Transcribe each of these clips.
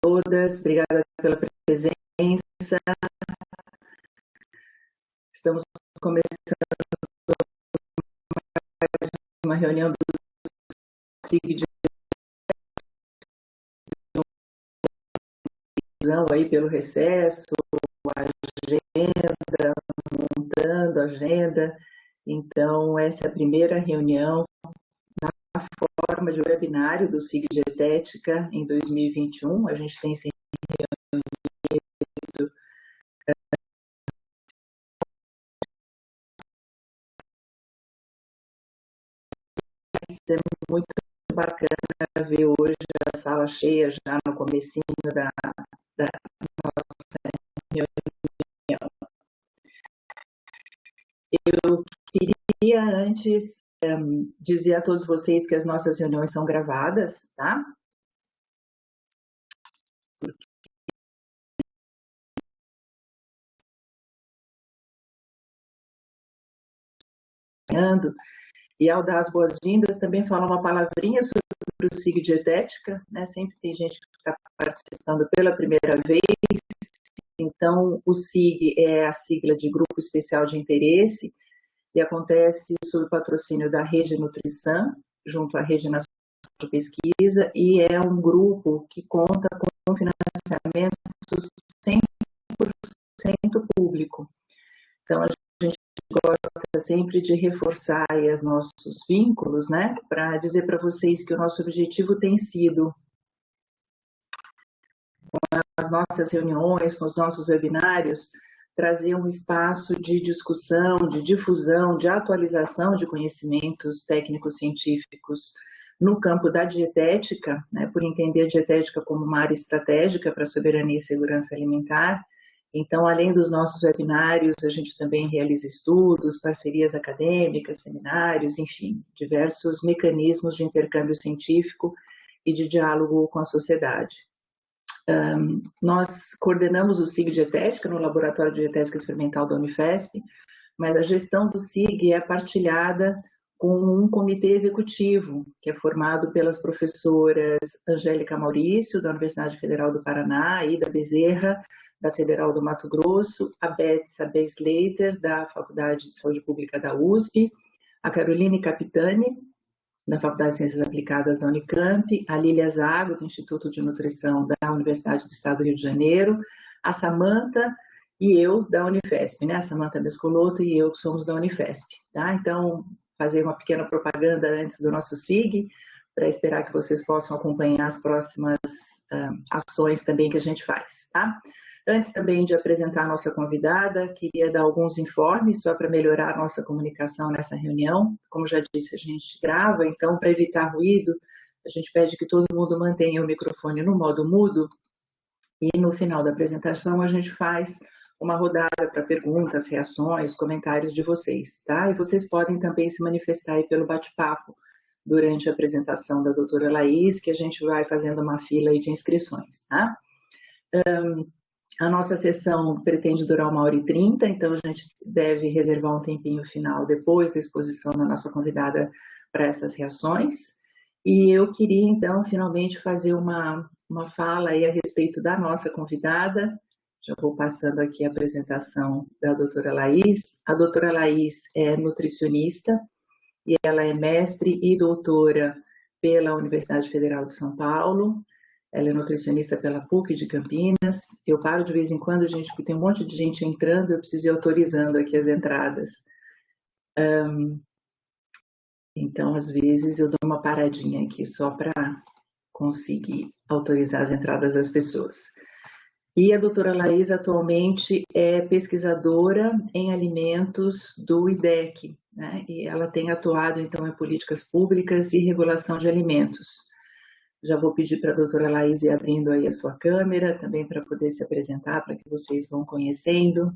todas, obrigada pela presença. Estamos começando uma reunião do SIG de inclusão aí pelo recesso, agenda, montando a agenda. Então, essa é a primeira reunião na forma de webinário do SIG Dietética em 2021. A gente tem se reunido é muito bacana ver hoje a sala cheia já no comecinho da nossa reunião. Eu queria antes dizer a todos vocês que as nossas reuniões são gravadas, tá? E ao dar as boas-vindas, também falar uma palavrinha sobre o SIG Dietética, né? Sempre tem gente que está participando pela primeira vez. Então, o SIG é a sigla de Grupo Especial de Interesse e acontece sob o patrocínio da Rede Nutrição, junto à Rede Nacional de Pesquisa, e é um grupo que conta com financiamento 100% público. Então, a gente gosta sempre de reforçar aí os nossos vínculos, né, para dizer para vocês que o nosso objetivo tem sido, com as nossas reuniões, com os nossos webinários, trazer um espaço de discussão, de difusão, de atualização de conhecimentos técnicos científicos no campo da dietética, né, por entender a dietética como uma área estratégica para a soberania e segurança alimentar. Então, além dos nossos webinários, a gente também realiza estudos, parcerias acadêmicas, seminários, enfim, diversos mecanismos de intercâmbio científico e de diálogo com a sociedade. Nós coordenamos o SIG Dietética no Laboratório de Dietética Experimental da Unifesp, mas a gestão do SIG é partilhada com um comitê executivo, que é formado pelas professoras Angélica Maurício, da Universidade Federal do Paraná, e da Bezerra, da Federal do Mato Grosso, a Beth Sabé Slater, da Faculdade de Saúde Pública da USP, a Caroline Capitani, da Faculdade de Ciências Aplicadas da Unicamp, a Lília Zago, do Instituto de Nutrição da Universidade do Estado do Rio de Janeiro, a Samantha e eu, da Unifesp, né? A Samantha Mescoloto e eu, que somos da Unifesp, tá? Então, fazer uma pequena propaganda antes do nosso SIG, para esperar que vocês possam acompanhar as próximas ações também que a gente faz, tá? Antes também de apresentar a nossa convidada, queria dar alguns informes só para melhorar a nossa comunicação nessa reunião. Como já disse, a gente grava, então, para evitar ruído, a gente pede que todo mundo mantenha o microfone no modo mudo e no final da apresentação a gente faz uma rodada para perguntas, reações, comentários de vocês, tá? E vocês podem também se manifestar aí pelo bate-papo durante a apresentação da doutora Laís, que a gente vai fazendo uma fila aí de inscrições, tá? A nossa sessão pretende durar 1h30, então a gente deve reservar um tempinho final depois da exposição da nossa convidada para essas reações. E eu queria, então, finalmente fazer uma fala aí a respeito da nossa convidada. Já vou passando aqui a apresentação da doutora Laís. A doutora Laís é nutricionista e ela é mestre e doutora pela Universidade Federal de São Paulo. Ela é nutricionista pela PUC de Campinas. Eu paro de vez em quando, gente, porque tem um monte de gente entrando, eu preciso ir autorizando aqui as entradas. Então, às vezes, eu dou uma paradinha aqui só para conseguir autorizar as entradas das pessoas. E a doutora Laís atualmente é pesquisadora em alimentos do IDEC, né? E ela tem atuado, então, em políticas públicas e regulação de alimentos. Já vou pedir para a doutora Laís ir abrindo aí a sua câmera, também para poder se apresentar, para que vocês vão conhecendo.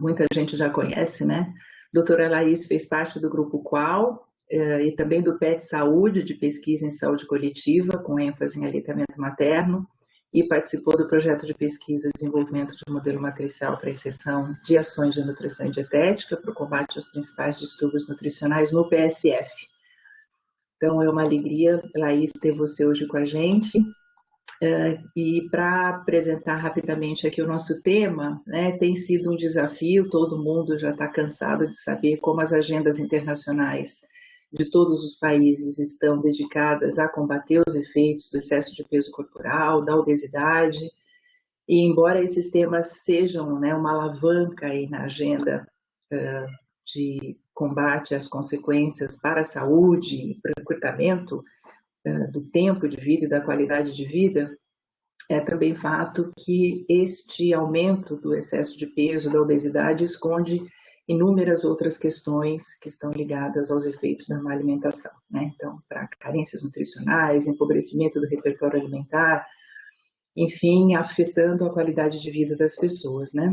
Muita gente já conhece, né? Doutora Laís fez parte do Grupo Qual e também do PET Saúde, de pesquisa em saúde coletiva, com ênfase em aleitamento materno, e participou do projeto de pesquisa e desenvolvimento de modelo matricial para inserção de ações de nutrição e dietética para o combate aos principais distúrbios nutricionais no PSF. Então, é uma alegria, Laís, ter você hoje com a gente. E para apresentar rapidamente aqui o nosso tema, né, tem sido um desafio, todo mundo já está cansado de saber como as agendas internacionais de todos os países estão dedicadas a combater os efeitos do excesso de peso corporal, da obesidade, e embora esses temas sejam, né, uma alavanca aí na agenda de combate às consequências para a saúde e para o encurtamento do tempo de vida e da qualidade de vida, é também fato que este aumento do excesso de peso, da obesidade, esconde inúmeras outras questões que estão ligadas aos efeitos da má alimentação, né? Então, para carências nutricionais, empobrecimento do repertório alimentar, enfim, afetando a qualidade de vida das pessoas, né?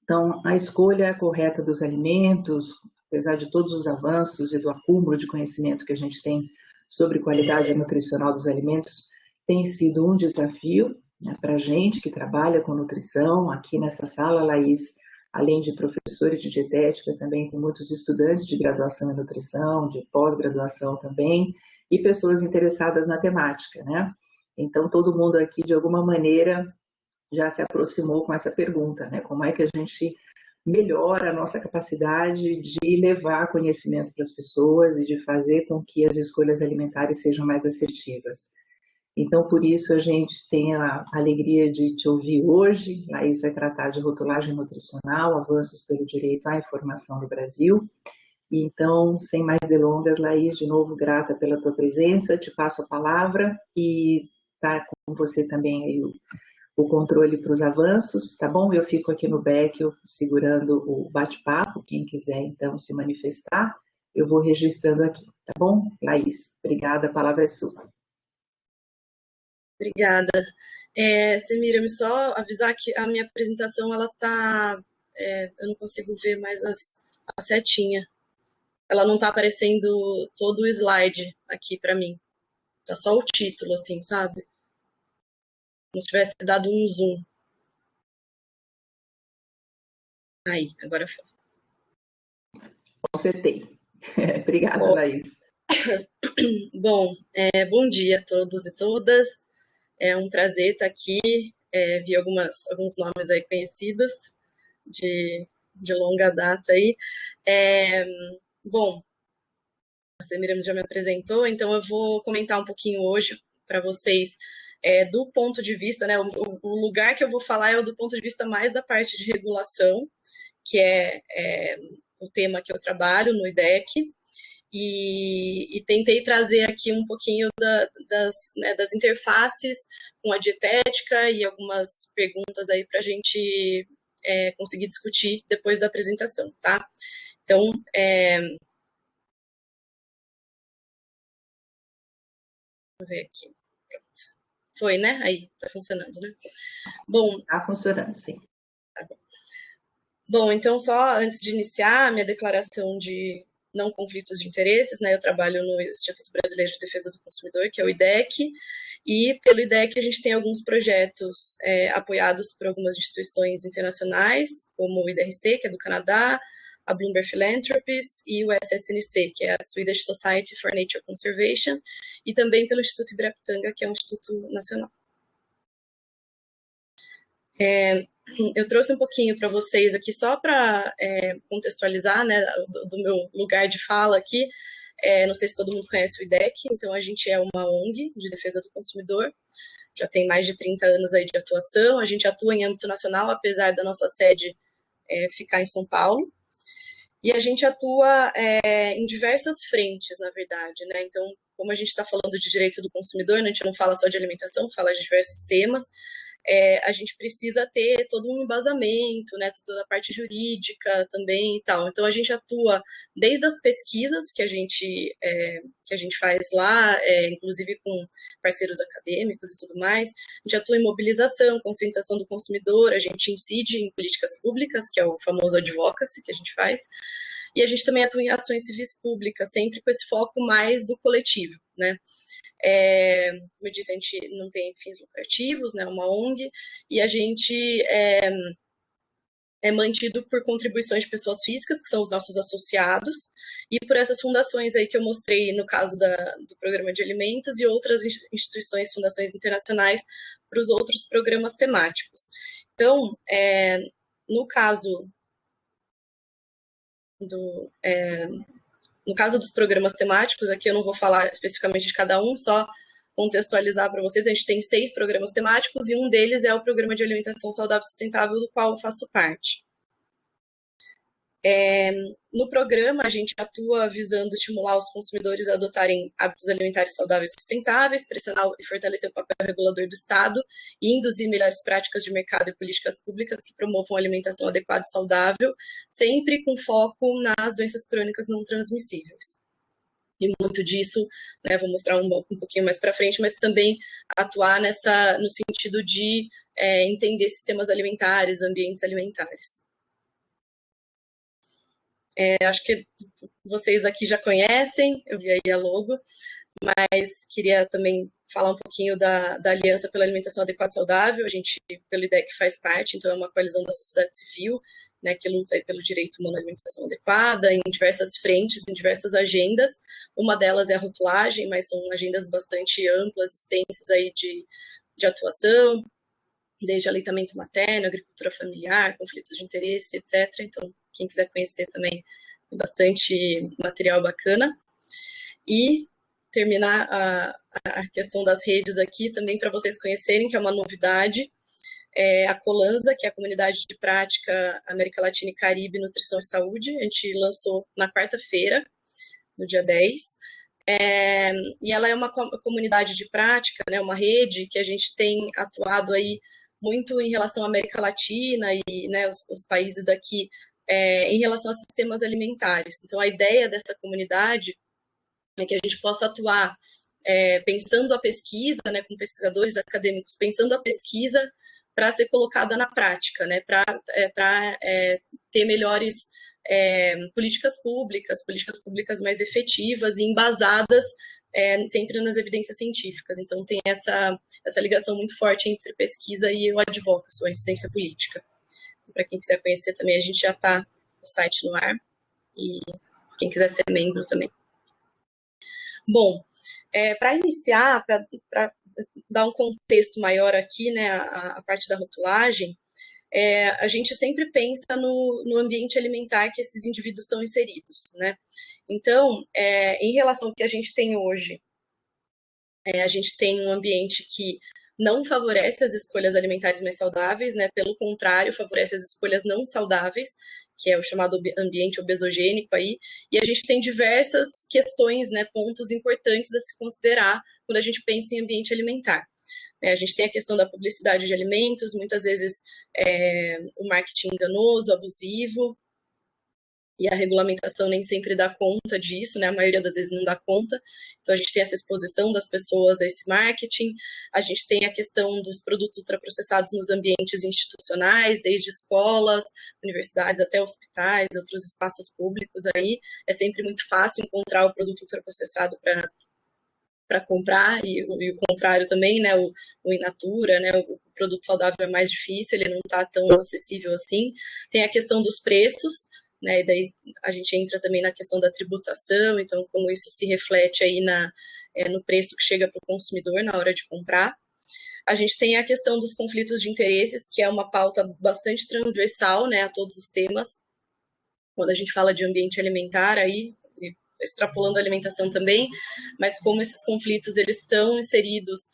Então, a escolha correta dos alimentos, apesar de todos os avanços e do acúmulo de conhecimento que a gente tem sobre qualidade nutricional dos alimentos, tem sido um desafio, né, para a gente que trabalha com nutrição. Aqui nessa sala, Laís, além de professores de dietética, também tem muitos estudantes de graduação em nutrição, de pós-graduação também, e pessoas interessadas na temática, né? Então, todo mundo aqui, de alguma maneira, já se aproximou com essa pergunta, né? Como é que a gente melhora a nossa capacidade de levar conhecimento para as pessoas e de fazer com que as escolhas alimentares sejam mais assertivas. Então, por isso, a gente tem a alegria de te ouvir hoje. Laís vai tratar de rotulagem nutricional, avanços pelo direito à informação no Brasil. E então, sem mais delongas, Laís, de novo, grata pela tua presença, te passo a palavra e está com você também aí o controle para os avanços, tá bom? Eu fico aqui no back segurando o bate-papo, quem quiser então se manifestar, eu vou registrando aqui, tá bom? Laís, obrigada, a palavra é sua. Obrigada. Semira, me só avisar que a minha apresentação, ela tá... eu não consigo ver mais a setinha. Ela não tá aparecendo todo o slide aqui para mim. Tá só o título, assim, sabe? Como se tivesse dado um zoom. Aí, agora foi. Consertei. Obrigada, Laís. Bom, bom dia a todos e todas. É um prazer estar aqui. Vi alguns nomes aí conhecidos de longa data aí. Bom, a Semira já me apresentou, então eu vou comentar um pouquinho hoje para vocês do ponto de vista, né? O lugar que eu vou falar é do ponto de vista mais da parte de regulação, que é o tema que eu trabalho no IDEC. E tentei trazer aqui um pouquinho das interfaces com a dietética e algumas perguntas aí para a gente conseguir discutir depois da apresentação, tá? Então, vou ver aqui. Pronto. Foi, né? Aí, tá funcionando, né? Bom, tá funcionando, sim. Tá bom. Bom, então só antes de iniciar a minha declaração de não conflitos de interesses, né? Eu trabalho no Instituto Brasileiro de Defesa do Consumidor, que é o IDEC, e pelo IDEC a gente tem alguns projetos apoiados por algumas instituições internacionais, como o IDRC, que é do Canadá, a Bloomberg Philanthropies e o SSNC, que é a Swedish Society for Nature Conservation, e também pelo Instituto Ibirapitanga, que é um instituto nacional. Eu trouxe um pouquinho para vocês aqui só para contextualizar, né, do meu lugar de fala aqui. Não sei se todo mundo conhece o IDEC, então a gente é uma ONG de defesa do consumidor, já tem mais de 30 anos aí de atuação, a gente atua em âmbito nacional, apesar da nossa sede ficar em São Paulo, e a gente atua em diversas frentes, na verdade, né, então, como a gente está falando de direito do consumidor, né, a gente não fala só de alimentação, fala de diversos temas, a gente precisa ter todo um embasamento, né, toda a parte jurídica também e tal. Então, a gente atua desde as pesquisas que a gente faz lá, inclusive com parceiros acadêmicos e tudo mais. A gente atua em mobilização, conscientização do consumidor, a gente incide em políticas públicas, que é o famoso advocacy que a gente faz. E a gente também atua em ações civis públicas, sempre com esse foco mais do coletivo, né? Como eu disse, a gente não tem fins lucrativos, né, uma ONG, e a gente é mantido por contribuições de pessoas físicas, que são os nossos associados, e por essas fundações aí que eu mostrei no caso do Programa de Alimentos e outras instituições, fundações internacionais para os outros programas temáticos. Então, no caso no caso dos programas temáticos, aqui eu não vou falar especificamente de cada um, só contextualizar para vocês, a gente tem 6 programas temáticos e um deles é o Programa de Alimentação Saudável e Sustentável, do qual eu faço parte. No programa, a gente atua visando estimular os consumidores a adotarem hábitos alimentares saudáveis e sustentáveis, pressionar e fortalecer o papel regulador do Estado e induzir melhores práticas de mercado e políticas públicas que promovam a alimentação adequada e saudável, sempre com foco nas doenças crônicas não transmissíveis. E muito disso, né, vou mostrar um pouquinho mais para frente, mas também atuar no sentido de entender sistemas alimentares, ambientes alimentares. Acho que vocês aqui já conhecem, eu vi aí a logo, mas queria também falar um pouquinho da Aliança pela Alimentação Adequada e Saudável. A gente, pelo IDEC, faz parte, então é uma coalizão da sociedade civil, né, que luta aí pelo direito humano à alimentação adequada, em diversas frentes, em diversas agendas. Uma delas é a rotulagem, mas são agendas bastante amplas, extensas aí de atuação, desde aleitamento materno, agricultura familiar, conflitos de interesse, etc. Então, quem quiser conhecer também, tem bastante material bacana. E terminar a questão das redes aqui também para vocês conhecerem, que é uma novidade, a Colanza, que é a Comunidade de Prática América Latina e Caribe Nutrição e Saúde. A gente lançou na quarta-feira, no dia 10. E ela é uma comunidade de prática, né, uma rede que a gente tem atuado aí muito em relação à América Latina e, né, os países daqui em relação a sistemas alimentares. Então, a ideia dessa comunidade é que a gente possa atuar pensando a pesquisa, né, com pesquisadores acadêmicos, pensando a pesquisa para ser colocada na prática, né, para ter melhores políticas públicas mais efetivas e embasadas sempre nas evidências científicas. Então, tem essa ligação muito forte entre pesquisa e o advocacy, a incidência política. Para quem quiser conhecer também, a gente já está no site no ar, e quem quiser ser membro também. Bom, para iniciar, para dar um contexto maior aqui, né, a parte da rotulagem, a gente sempre pensa no ambiente alimentar que esses indivíduos estão inseridos, né? Então, em relação ao que a gente tem hoje, a gente tem um ambiente que não favorece as escolhas alimentares mais saudáveis, né? Pelo contrário, favorece as escolhas não saudáveis, que é o chamado ambiente obesogênico aí, e a gente tem diversas questões, né, pontos importantes a se considerar quando a gente pensa em ambiente alimentar. A gente tem a questão da publicidade de alimentos, muitas vezes o marketing enganoso, abusivo, e a regulamentação nem sempre dá conta disso, né? A maioria das vezes não dá conta. Então, a gente tem essa exposição das pessoas a esse marketing, a gente tem a questão dos produtos ultraprocessados nos ambientes institucionais, desde escolas, universidades até hospitais, outros espaços públicos aí. É sempre muito fácil encontrar o produto ultraprocessado para comprar, e o contrário também, né? O in natura, né? O produto saudável é mais difícil, ele não está tão acessível assim. Tem a questão dos preços, né, e daí a gente entra também na questão da tributação, então como isso se reflete aí no preço que chega para o consumidor na hora de comprar. A gente tem a questão dos conflitos de interesses, que é uma pauta bastante transversal, né, a todos os temas, quando a gente fala de ambiente alimentar, aí extrapolando a alimentação também, mas como esses conflitos eles estão inseridos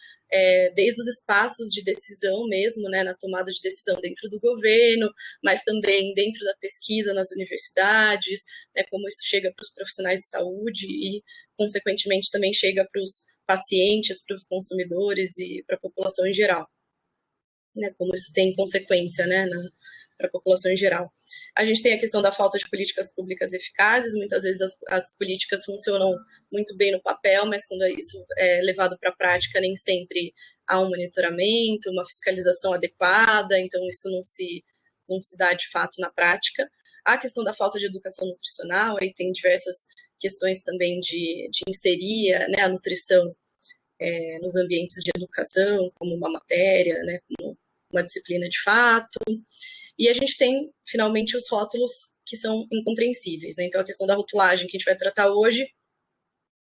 desde os espaços de decisão mesmo, né, na tomada de decisão dentro do governo, mas também dentro da pesquisa nas universidades, né, como isso chega para os profissionais de saúde e, consequentemente, também chega para os pacientes, para os consumidores e para a população em geral. Né, como isso tem consequência, né, para a população em geral. A gente tem a questão da falta de políticas públicas eficazes, muitas vezes as políticas funcionam muito bem no papel, mas quando isso é levado para a prática, nem sempre há um monitoramento, uma fiscalização adequada, então isso não se dá de fato na prática. A questão da falta de educação nutricional, aí tem diversas questões também de inserir, né, a nutrição nos ambientes de educação, como uma matéria, né, como uma disciplina de fato. E a gente tem, finalmente, os rótulos que são incompreensíveis, né? Então, a questão da rotulagem que a gente vai tratar hoje,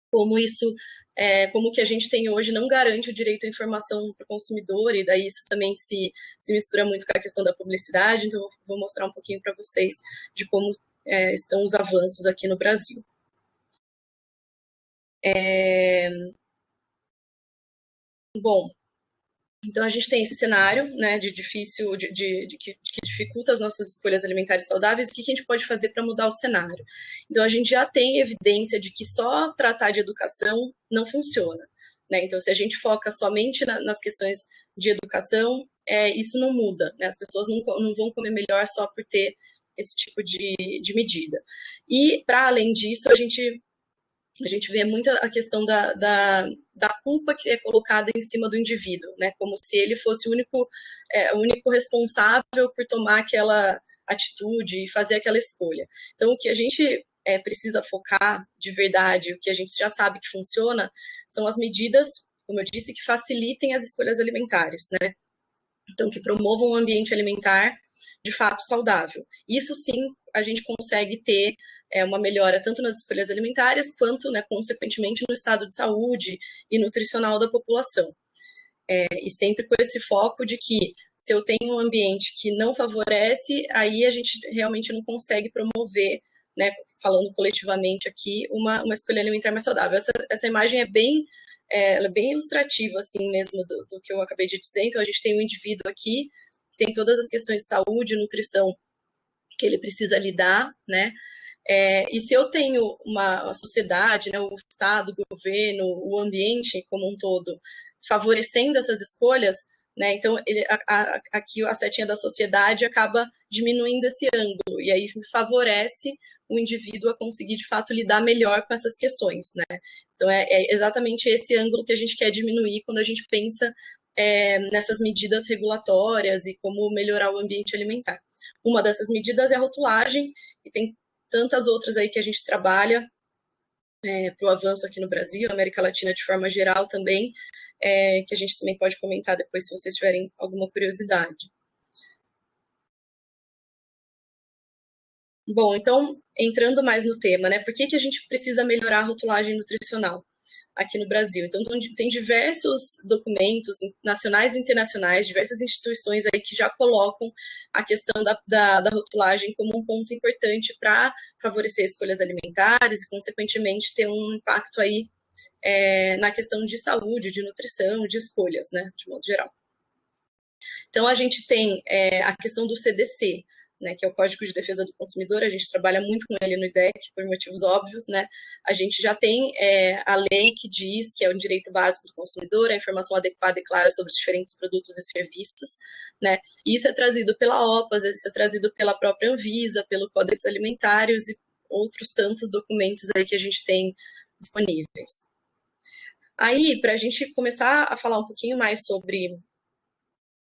como que a gente tem hoje não garante o direito à informação para o consumidor, e daí isso também se mistura muito com a questão da publicidade, então eu vou mostrar um pouquinho para vocês de como estão os avanços aqui no Brasil. Bom, então a gente tem esse cenário, né, de difícil, que dificulta as nossas escolhas alimentares saudáveis. O que a gente pode fazer para mudar o cenário? Então a gente já tem evidência de que só tratar de educação não funciona, né? Então se a gente foca somente nas questões de educação, isso não muda, né? As pessoas não vão comer melhor só por ter esse tipo de medida. E para além disso, a gente vê muito a questão da culpa que é colocada em cima do indivíduo, né? Como se ele fosse o único responsável por tomar aquela atitude e fazer aquela escolha. Então, o que a gente precisa focar de verdade, o que a gente já sabe que funciona, são as medidas, como eu disse, que facilitem as escolhas alimentares, né? Então, que promovam um ambiente alimentar de fato saudável. Isso sim, a gente consegue ter uma melhora tanto nas escolhas alimentares quanto, né, consequentemente, no estado de saúde e nutricional da população. E sempre com esse foco de que se eu tenho um ambiente que não favorece, aí a gente realmente não consegue promover, né, falando coletivamente aqui, uma escolha alimentar mais saudável. Essa imagem ela é bem ilustrativa, assim mesmo, do que eu acabei de dizer. Então, a gente tem um indivíduo aqui que tem todas as questões de saúde, nutrição que ele precisa lidar, né? E se eu tenho uma sociedade, né, o Estado, o governo, o ambiente como um todo, favorecendo essas escolhas, né, então aqui a setinha da sociedade acaba diminuindo esse ângulo, e aí favorece o indivíduo a conseguir, de fato, lidar melhor com essas questões, né? Então, é exatamente esse ângulo que a gente quer diminuir quando a gente pensa nessas medidas regulatórias e como melhorar o ambiente alimentar. Uma dessas medidas é a rotulagem, e tem tantas outras aí que a gente trabalha para o avanço aqui no Brasil, América Latina de forma geral também, que a gente também pode comentar depois se vocês tiverem alguma curiosidade. Bom, então, entrando mais no tema, né? Por que a gente precisa melhorar a rotulagem nutricional aqui no Brasil? Então, tem diversos documentos nacionais e internacionais, diversas instituições aí que já colocam a questão da rotulagem como um ponto importante para favorecer escolhas alimentares e, consequentemente, ter um impacto aí na questão de saúde, de nutrição, de escolhas, né, de modo geral. Então, a gente tem a questão do CDC, né, que é o Código de Defesa do Consumidor. A gente trabalha muito com ele no IDEC, por motivos óbvios, né? A gente já tem a lei que diz que é o direito básico do consumidor, a informação adequada e clara sobre os diferentes produtos e serviços, né? E isso é trazido pela OPAS, isso é trazido pela própria Anvisa, pelo Códex Alimentários e outros tantos documentos aí que a gente tem disponíveis. Aí, para a gente começar a falar um pouquinho mais sobre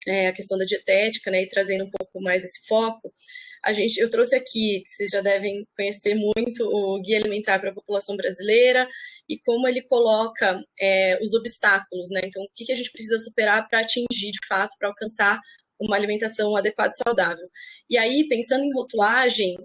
a questão da dietética, né, e trazendo um pouco mais esse foco, eu trouxe aqui, que vocês já devem conhecer muito, o Guia Alimentar para a População Brasileira e como ele coloca os obstáculos, né, então o que a gente precisa superar para atingir, de fato, para alcançar uma alimentação adequada e saudável. E aí, pensando em rotulagem,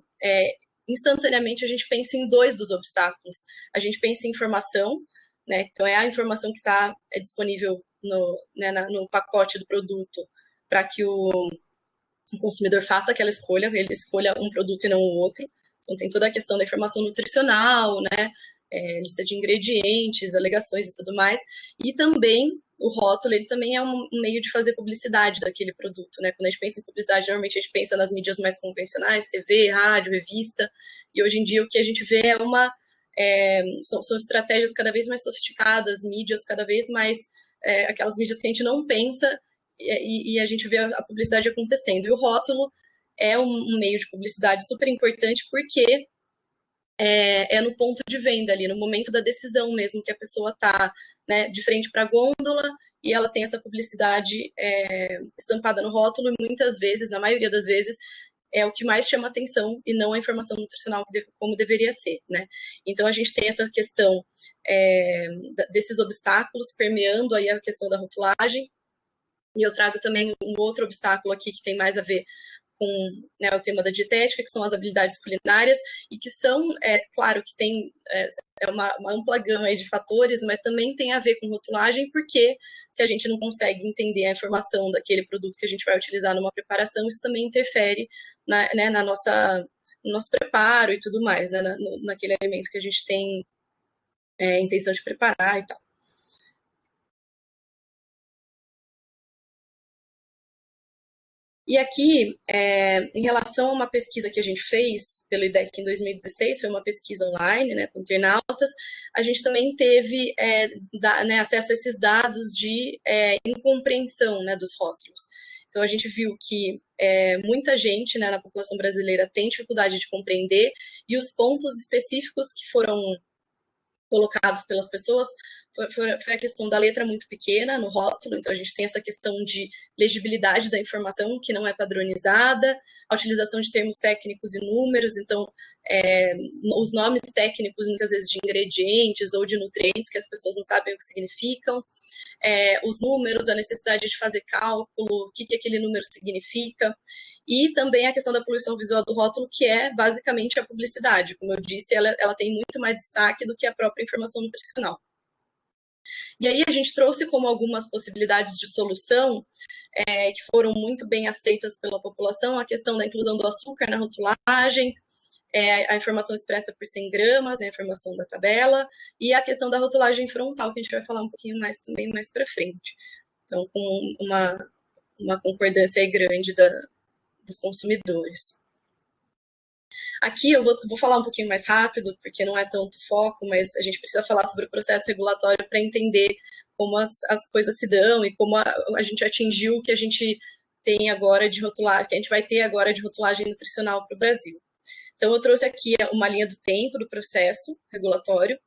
instantaneamente a gente pensa em dois dos obstáculos. A gente pensa em informação, né, então é a informação que está disponível no pacote do produto para que o consumidor faça aquela escolha, ele escolha um produto e não o outro. Então tem toda a questão da informação nutricional, né, lista de ingredientes, alegações e tudo mais. E também o rótulo, ele também é um meio de fazer publicidade daquele produto, né? Quando a gente pensa em publicidade, normalmente a gente pensa nas mídias mais convencionais, TV, rádio, revista, e hoje em dia o que a gente vê são estratégias cada vez mais sofisticadas, mídias cada vez mais aquelas mídias que a gente não pensa e a gente vê a publicidade acontecendo. E o rótulo é um meio de publicidade super importante porque é no ponto de venda ali, no momento da decisão mesmo, que a pessoa está, né, de frente para a gôndola e ela tem essa publicidade estampada no rótulo e muitas vezes, na maioria das vezes, é o que mais chama atenção e não a informação nutricional como deveria ser, né? Então a gente tem essa questão desses obstáculos permeando aí a questão da rotulagem E eu trago também um outro obstáculo aqui que tem mais a ver com, né, o tema da dietética, que são as habilidades culinárias, e que são, claro, que tem uma ampla gama aí de fatores, mas também tem a ver com rotulagem, porque se a gente não consegue entender a informação daquele produto que a gente vai utilizar numa preparação, isso também interfere na nossa, no nosso preparo e tudo mais, né, naquele alimento que a gente tem intenção de preparar e tal. E aqui, em relação a uma pesquisa que a gente fez pelo IDEC em 2016, foi uma pesquisa online, né, com internautas, a gente também teve acesso a esses dados de incompreensão, né, dos rótulos. Então, a gente viu que muita gente, né, na população brasileira tem dificuldade de compreender, e os pontos específicos que foram colocados pelas pessoas foi a questão da letra muito pequena no rótulo, então a gente tem essa questão de legibilidade da informação que não é padronizada, a utilização de termos técnicos e números, então os nomes técnicos muitas vezes de ingredientes ou de nutrientes que as pessoas não sabem o que significam, os números, a necessidade de fazer cálculo, o que aquele número significa, e também a questão da poluição visual do rótulo, que é basicamente a publicidade. Como eu disse, ela tem muito mais destaque do que a própria informação nutricional. E aí a gente trouxe como algumas possibilidades de solução que foram muito bem aceitas pela população, a questão da inclusão do açúcar na rotulagem, a informação expressa por 100 gramas, a informação da tabela, e a questão da rotulagem frontal, que a gente vai falar um pouquinho mais também mais para frente. Então, com uma concordância aí grande dos consumidores. Aqui eu vou falar um pouquinho mais rápido, porque não é tanto foco, mas a gente precisa falar sobre o processo regulatório para entender como as coisas se dão e como a gente atingiu o que a gente tem agora de rotulagem, que a gente vai ter agora de rotulagem nutricional para o Brasil. Então, eu trouxe aqui uma linha do tempo do processo regulatório,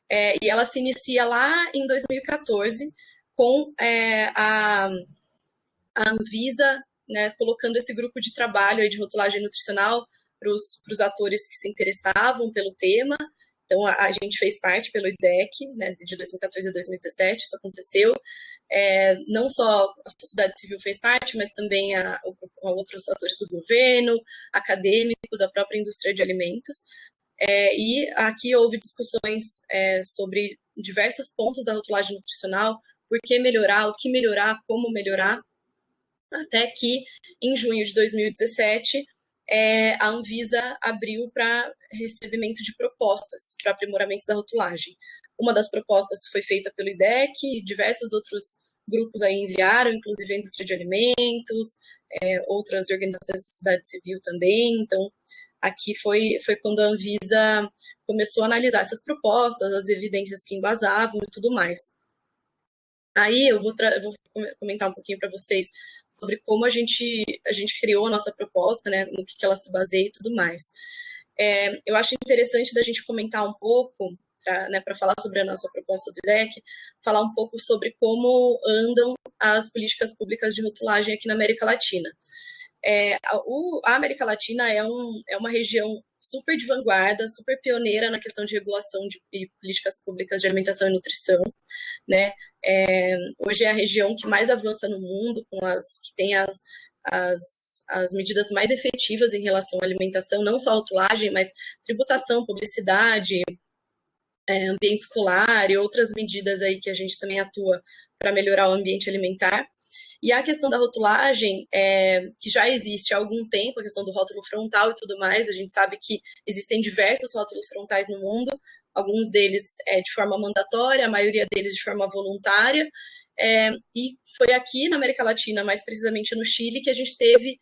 e ela se inicia lá em 2014 com a Anvisa, né, colocando esse grupo de trabalho aí de rotulagem nutricional para os atores que se interessavam pelo tema. Então, a gente fez parte pelo IDEC, né, de 2014 a 2017, isso aconteceu. Não só a sociedade civil fez parte, mas também a outros atores do governo, acadêmicos, a própria indústria de alimentos. E aqui houve discussões sobre diversos pontos da rotulagem nutricional, por que melhorar, o que melhorar, como melhorar, até que, em junho de 2017, a Anvisa abriu para recebimento de propostas para aprimoramento da rotulagem. Uma das propostas foi feita pelo IDEC, e diversos outros grupos aí enviaram, inclusive a indústria de alimentos, outras organizações da sociedade civil também. Então, aqui foi quando a Anvisa começou a analisar essas propostas, as evidências que embasavam e tudo mais. Aí eu vou comentar um pouquinho para vocês sobre como a gente criou a nossa proposta, né, no que ela se baseia e tudo mais. Eu acho interessante da gente comentar um pouco, para falar sobre a nossa proposta do IDEC, falar um pouco sobre como andam as políticas públicas de rotulagem aqui na América Latina. A América Latina é uma região super de vanguarda, super pioneira na questão de regulação de políticas públicas de alimentação e nutrição, né? Hoje é a região que mais avança no mundo, que tem as medidas mais efetivas em relação à alimentação, não só a rotulagem, mas tributação, publicidade, ambiente escolar e outras medidas aí que a gente também atua para melhorar o ambiente alimentar. E a questão da rotulagem, que já existe há algum tempo, a questão do rótulo frontal e tudo mais, a gente sabe que existem diversos rótulos frontais no mundo, alguns deles de forma mandatória, a maioria deles de forma voluntária, e foi aqui na América Latina, mais precisamente no Chile, que a gente teve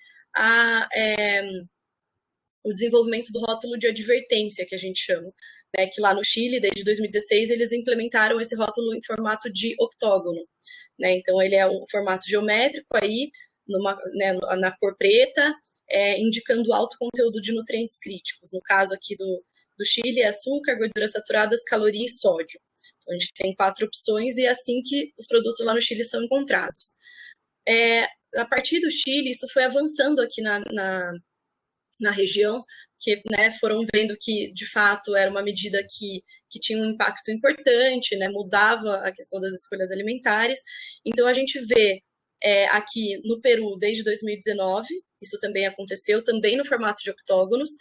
o desenvolvimento do rótulo de advertência, que a gente chama, né, que lá no Chile, desde 2016, eles implementaram esse rótulo em formato de octógono, né, então ele é um formato geométrico aí, na cor preta, indicando alto conteúdo de nutrientes críticos, no caso aqui do Chile é açúcar, gorduras saturadas, caloria e sódio. Então, a gente tem 4 opções e é assim que os produtos lá no Chile são encontrados. A partir do Chile, isso foi avançando aqui na região, que, né, foram vendo que, de fato, era uma medida que tinha um impacto importante, né, mudava a questão das escolhas alimentares. Então, a gente vê aqui no Peru desde 2019, isso também aconteceu, também no formato de octógonos.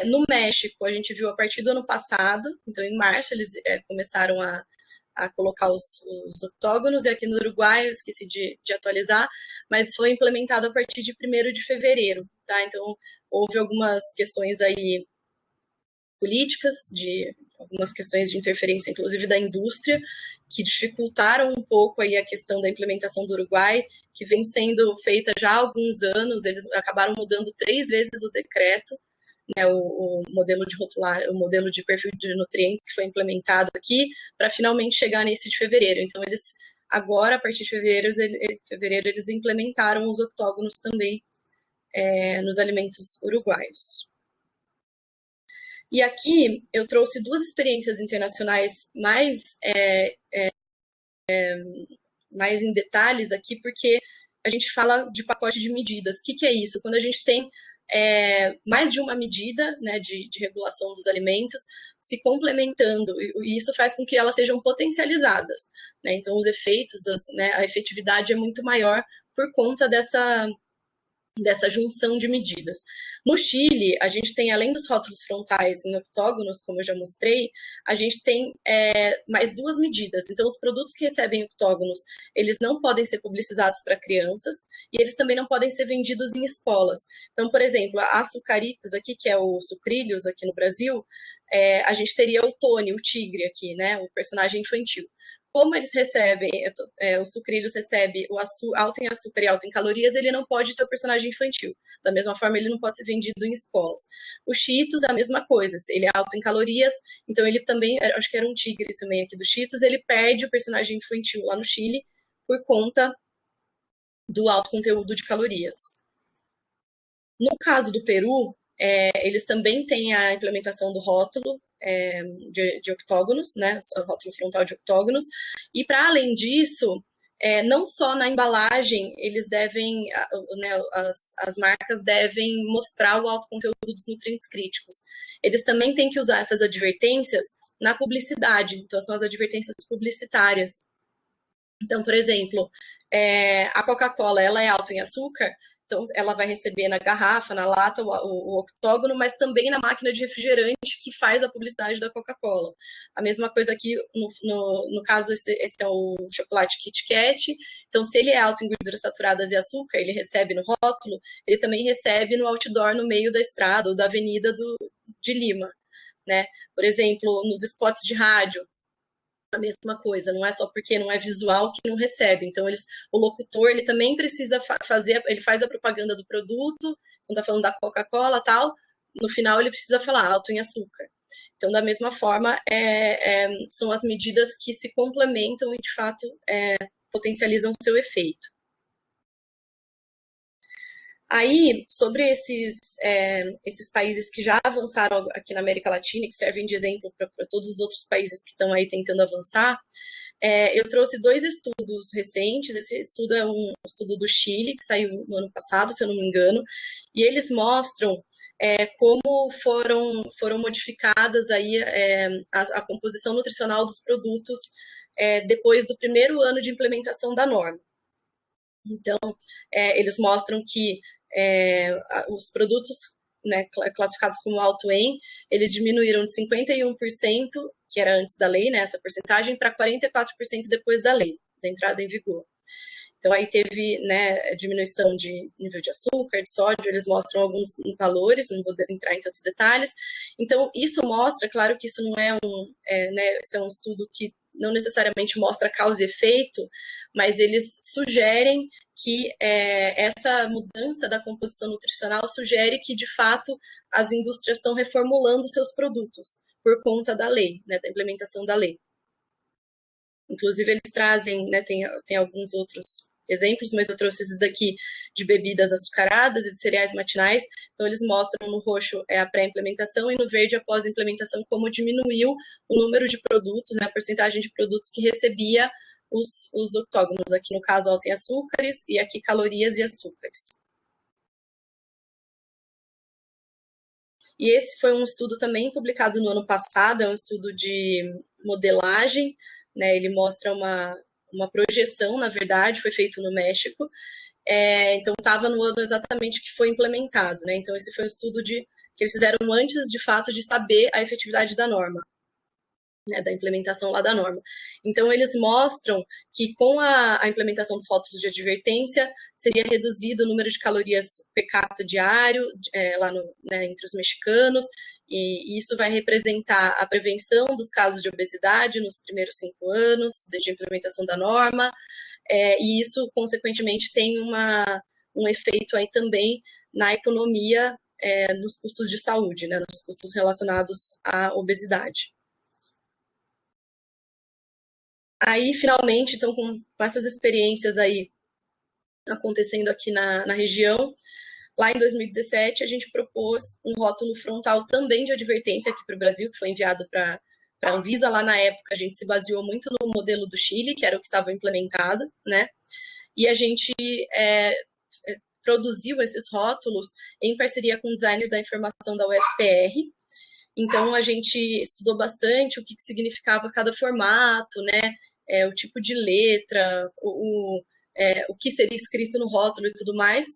No México, a gente viu a partir do ano passado, então em março eles começaram a colocar os octógonos, e aqui no Uruguai, eu esqueci de atualizar, mas foi implementado a partir de 1º de fevereiro, tá? Então, houve algumas questões aí políticas, de algumas questões de interferência, inclusive da indústria, que dificultaram um pouco aí a questão da implementação do Uruguai, que vem sendo feita já há alguns anos. Eles acabaram mudando 3 vezes o decreto, né, o modelo de rotular, o modelo de perfil de nutrientes que foi implementado aqui, para finalmente chegar nesse de fevereiro. Então, eles agora, a partir de fevereiro, eles implementaram os octógonos também nos alimentos uruguaios. E aqui eu trouxe 2 experiências internacionais mais em detalhes aqui, porque a gente fala de pacote de medidas. O que é isso? Quando a gente tem mais de uma medida, né, de regulação dos alimentos se complementando, e isso faz com que elas sejam potencializadas, né? Então, os efeitos, a efetividade é muito maior por conta dessa junção de medidas. No Chile, a gente tem, além dos rótulos frontais em octógonos, como eu já mostrei, a gente tem mais 2 medidas. Então, os produtos que recebem octógonos, eles não podem ser publicizados para crianças, e eles também não podem ser vendidos em escolas. Então, por exemplo, a Açucaritas aqui, que é o Sucrilhos aqui no Brasil, a gente teria o Tony, o tigre aqui, né, o personagem infantil. Como eles recebem, o Sucrilhos recebe alto em açúcar e alto em calorias, ele não pode ter o personagem infantil. Da mesma forma, ele não pode ser vendido em escolas. O Cheetos é a mesma coisa, ele é alto em calorias, então ele também, acho que era um tigre também aqui do Cheetos, ele perde o personagem infantil lá no Chile por conta do alto conteúdo de calorias. No caso do Peru, eles também têm a implementação do rótulo de octógonos, né, o rótulo frontal de octógonos, e para além disso, não só na embalagem, eles devem, né, as marcas devem mostrar o alto conteúdo dos nutrientes críticos. Eles também têm que usar essas advertências na publicidade, então são as advertências publicitárias. Então, por exemplo, a Coca-Cola, ela é alta em açúcar, então ela vai receber na garrafa, na lata, o octógono, mas também na máquina de refrigerante que faz a publicidade da Coca-Cola. A mesma coisa aqui, no caso, esse é o chocolate Kit Kat, então se ele é alto em gorduras saturadas e açúcar, ele recebe no rótulo, ele também recebe no outdoor no meio da estrada ou da avenida de Lima, né? Por exemplo, nos spots de rádio, a mesma coisa, não é só porque não é visual que não recebe. Então, o locutor, ele também precisa fazer, ele faz a propaganda do produto, então tá falando da Coca-Cola tal, no final ele precisa falar alto em açúcar. Então, da mesma forma, são as medidas que se complementam e, de fato, potencializam o seu efeito. Aí, sobre esses países que já avançaram aqui na América Latina e que servem de exemplo para todos os outros países que estão aí tentando avançar, eu trouxe 2 estudos recentes. Esse estudo é um estudo do Chile, que saiu no ano passado, se eu não me engano, e eles mostram como foram modificadas aí a composição nutricional dos produtos depois do 1º ano de implementação da norma. Então, eles mostram que os produtos, né, classificados como alto em, eles diminuíram de 51%, que era antes da lei, né, essa porcentagem, para 44% depois da lei, da entrada em vigor. Então, aí teve, né, diminuição de nível de açúcar, de sódio, eles mostram alguns valores, não vou entrar em tantos detalhes. Então, isso mostra, claro que isso não é né, isso é um estudo que não necessariamente mostra causa e efeito, mas eles sugerem que essa mudança da composição nutricional sugere que, de fato, as indústrias estão reformulando seus produtos por conta da lei, né, da implementação da lei. Inclusive, eles trazem, né, tem alguns outros exemplos, mas eu trouxe esses daqui de bebidas açucaradas e de cereais matinais. Então, eles mostram no roxo a pré-implementação e no verde, após a implementação, como diminuiu o número de produtos, né, a porcentagem de produtos que recebia os octógonos. Aqui, no caso, alto em açúcares e aqui calorias e açúcares. E esse foi um estudo também publicado no ano passado, é um estudo de modelagem, né, ele mostra uma projeção, na verdade, foi feito no México, então estava no ano exatamente que foi implementado, né? Então esse foi um estudo que eles fizeram antes, de fato, de saber a efetividade da norma, né, da implementação lá da norma. Então, eles mostram que com a implementação dos rótulos de advertência, seria reduzido o número de calorias per capita diário lá né, entre os mexicanos, e isso vai representar a prevenção dos casos de obesidade nos primeiros 5 anos, desde a implementação da norma, e isso, consequentemente, tem um efeito aí também na economia, nos custos de saúde, né, nos custos relacionados à obesidade. Aí, finalmente, então, com essas experiências aí acontecendo aqui na região, lá em 2017, a gente propôs um rótulo frontal também de advertência aqui para o Brasil, que foi enviado para a Anvisa. Lá na época, a gente se baseou muito no modelo do Chile, que era o que estava implementado, né? E a gente produziu esses rótulos em parceria com designers da informação da UFPR. Então, a gente estudou bastante o que significava cada formato, né? O tipo de letra, o que seria escrito no rótulo e tudo mais.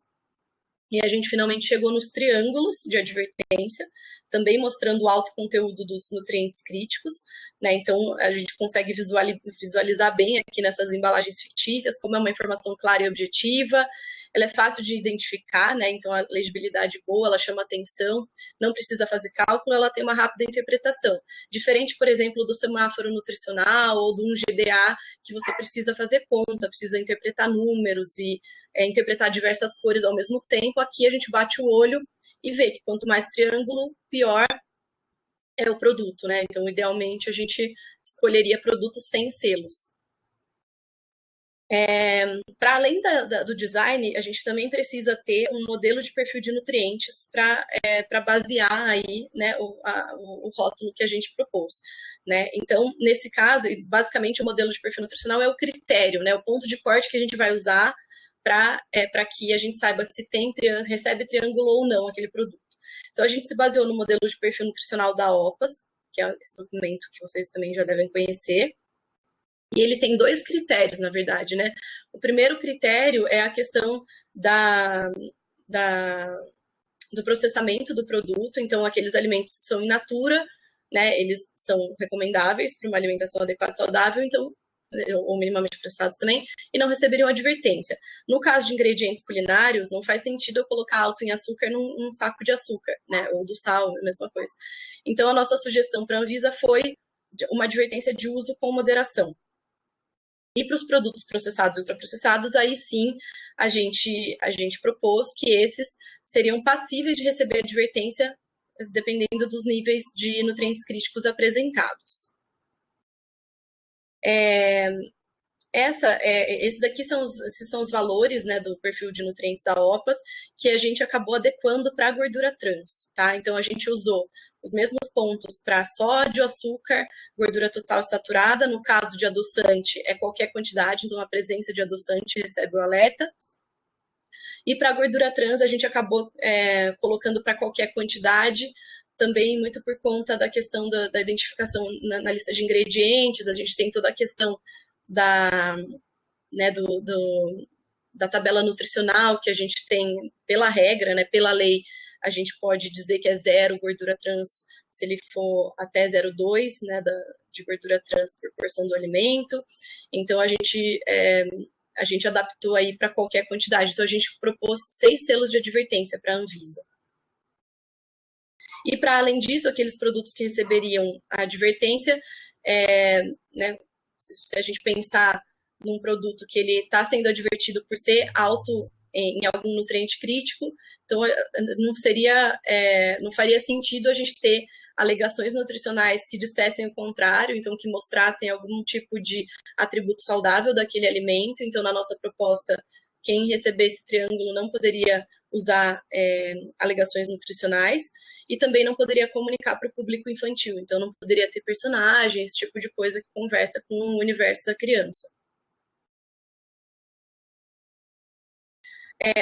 E a gente finalmente chegou nos triângulos de advertência, também mostrando o alto conteúdo dos nutrientes críticos, né? Então, a gente consegue visualizar bem aqui nessas embalagens fictícias, como é uma informação clara e objetiva, ela é fácil de identificar, né? Então, a legibilidade boa, ela chama atenção, não precisa fazer cálculo, ela tem uma rápida interpretação. Diferente, por exemplo, do semáforo nutricional ou de um GDA, que você precisa fazer conta, precisa interpretar números e interpretar diversas cores ao mesmo tempo. Aqui a gente bate o olho e vê que quanto mais triângulo, pior é o produto, né? Então, idealmente, a gente escolheria produtos sem selos. Para além do design, a gente também precisa ter um modelo de perfil de nutrientes para basear aí, né, o rótulo que a gente propôs, né? Então, nesse caso, basicamente o modelo de perfil nutricional é o critério, né, o ponto de corte que a gente vai usar para que a gente saiba se recebe triângulo ou não aquele produto. Então, a gente se baseou no modelo de perfil nutricional da OPAS, que é esse documento que vocês também já devem conhecer. E ele tem 2 critérios, na verdade, né? O primeiro critério é a questão do processamento do produto. Então, aqueles alimentos que são in natura, né, eles são recomendáveis para uma alimentação adequada e saudável, então, ou minimamente processados também, e não receberiam advertência. No caso de ingredientes culinários, não faz sentido eu colocar alto em açúcar num saco de açúcar, né, ou do sal, a mesma coisa. Então, a nossa sugestão para a Anvisa foi uma advertência de uso com moderação. E para os produtos processados e ultraprocessados, aí sim a gente propôs que esses seriam passíveis de receber advertência dependendo dos níveis de nutrientes críticos apresentados. Esses daqui esses são os valores, né, do perfil de nutrientes da OPAS, que a gente acabou adequando para a gordura trans, tá? Então, a gente usou os mesmos pontos para sódio, açúcar, gordura total saturada. No caso de adoçante, é qualquer quantidade, então a presença de adoçante recebe o alerta. E para a gordura trans, a gente acabou colocando para qualquer quantidade, também muito por conta da questão da identificação na lista de ingredientes. A gente tem toda a questão né, da tabela nutricional que a gente tem pela regra, né, pela lei. A gente pode dizer que é 0 gordura trans se ele for até 0,2, né, de gordura trans por porção do alimento. Então, a gente adaptou aí para qualquer quantidade. Então, a gente propôs 6 selos de advertência para a Anvisa. E, para além disso, aqueles produtos que receberiam a advertência, né, se a gente pensar num produto que ele está sendo advertido por ser alto em algum nutriente crítico, então não faria sentido a gente ter alegações nutricionais que dissessem o contrário, então que mostrassem algum tipo de atributo saudável daquele alimento. Então, na nossa proposta, quem recebesse esse triângulo não poderia usar alegações nutricionais e também não poderia comunicar para o público infantil, então não poderia ter personagens, esse tipo de coisa que conversa com o universo da criança.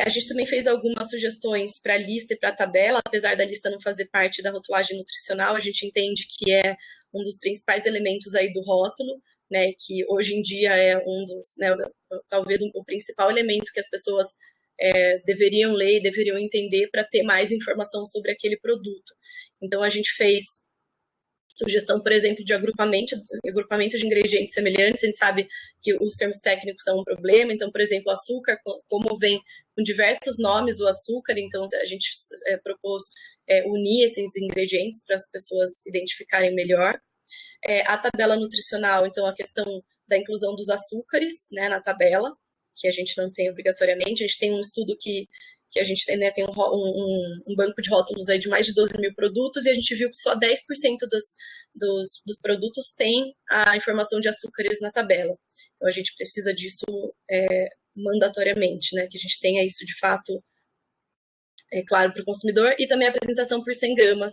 A gente também fez algumas sugestões para a lista e para a tabela, apesar da lista não fazer parte da rotulagem nutricional, a gente entende que é um dos principais elementos aí do rótulo, né, que hoje em dia é um dos, né, talvez o principal elemento que as pessoas deveriam ler e deveriam entender para ter mais informação sobre aquele produto. Então, a gente fez sugestão, por exemplo, de agrupamento de ingredientes semelhantes. A gente sabe que os termos técnicos são um problema. Então, por exemplo, o açúcar, como vem com diversos nomes o açúcar, então a gente propôs unir esses ingredientes para as pessoas identificarem melhor. A tabela nutricional, então a questão da inclusão dos açúcares, né, na tabela, que a gente não tem obrigatoriamente. A gente tem um estudo que a gente tem, né, tem um banco de rótulos aí de mais de 12 mil produtos, e a gente viu que só 10% dos produtos tem a informação de açúcares na tabela. Então, a gente precisa disso mandatoriamente, né, que a gente tenha isso de fato claro para o consumidor, e também a apresentação por 100 gramas,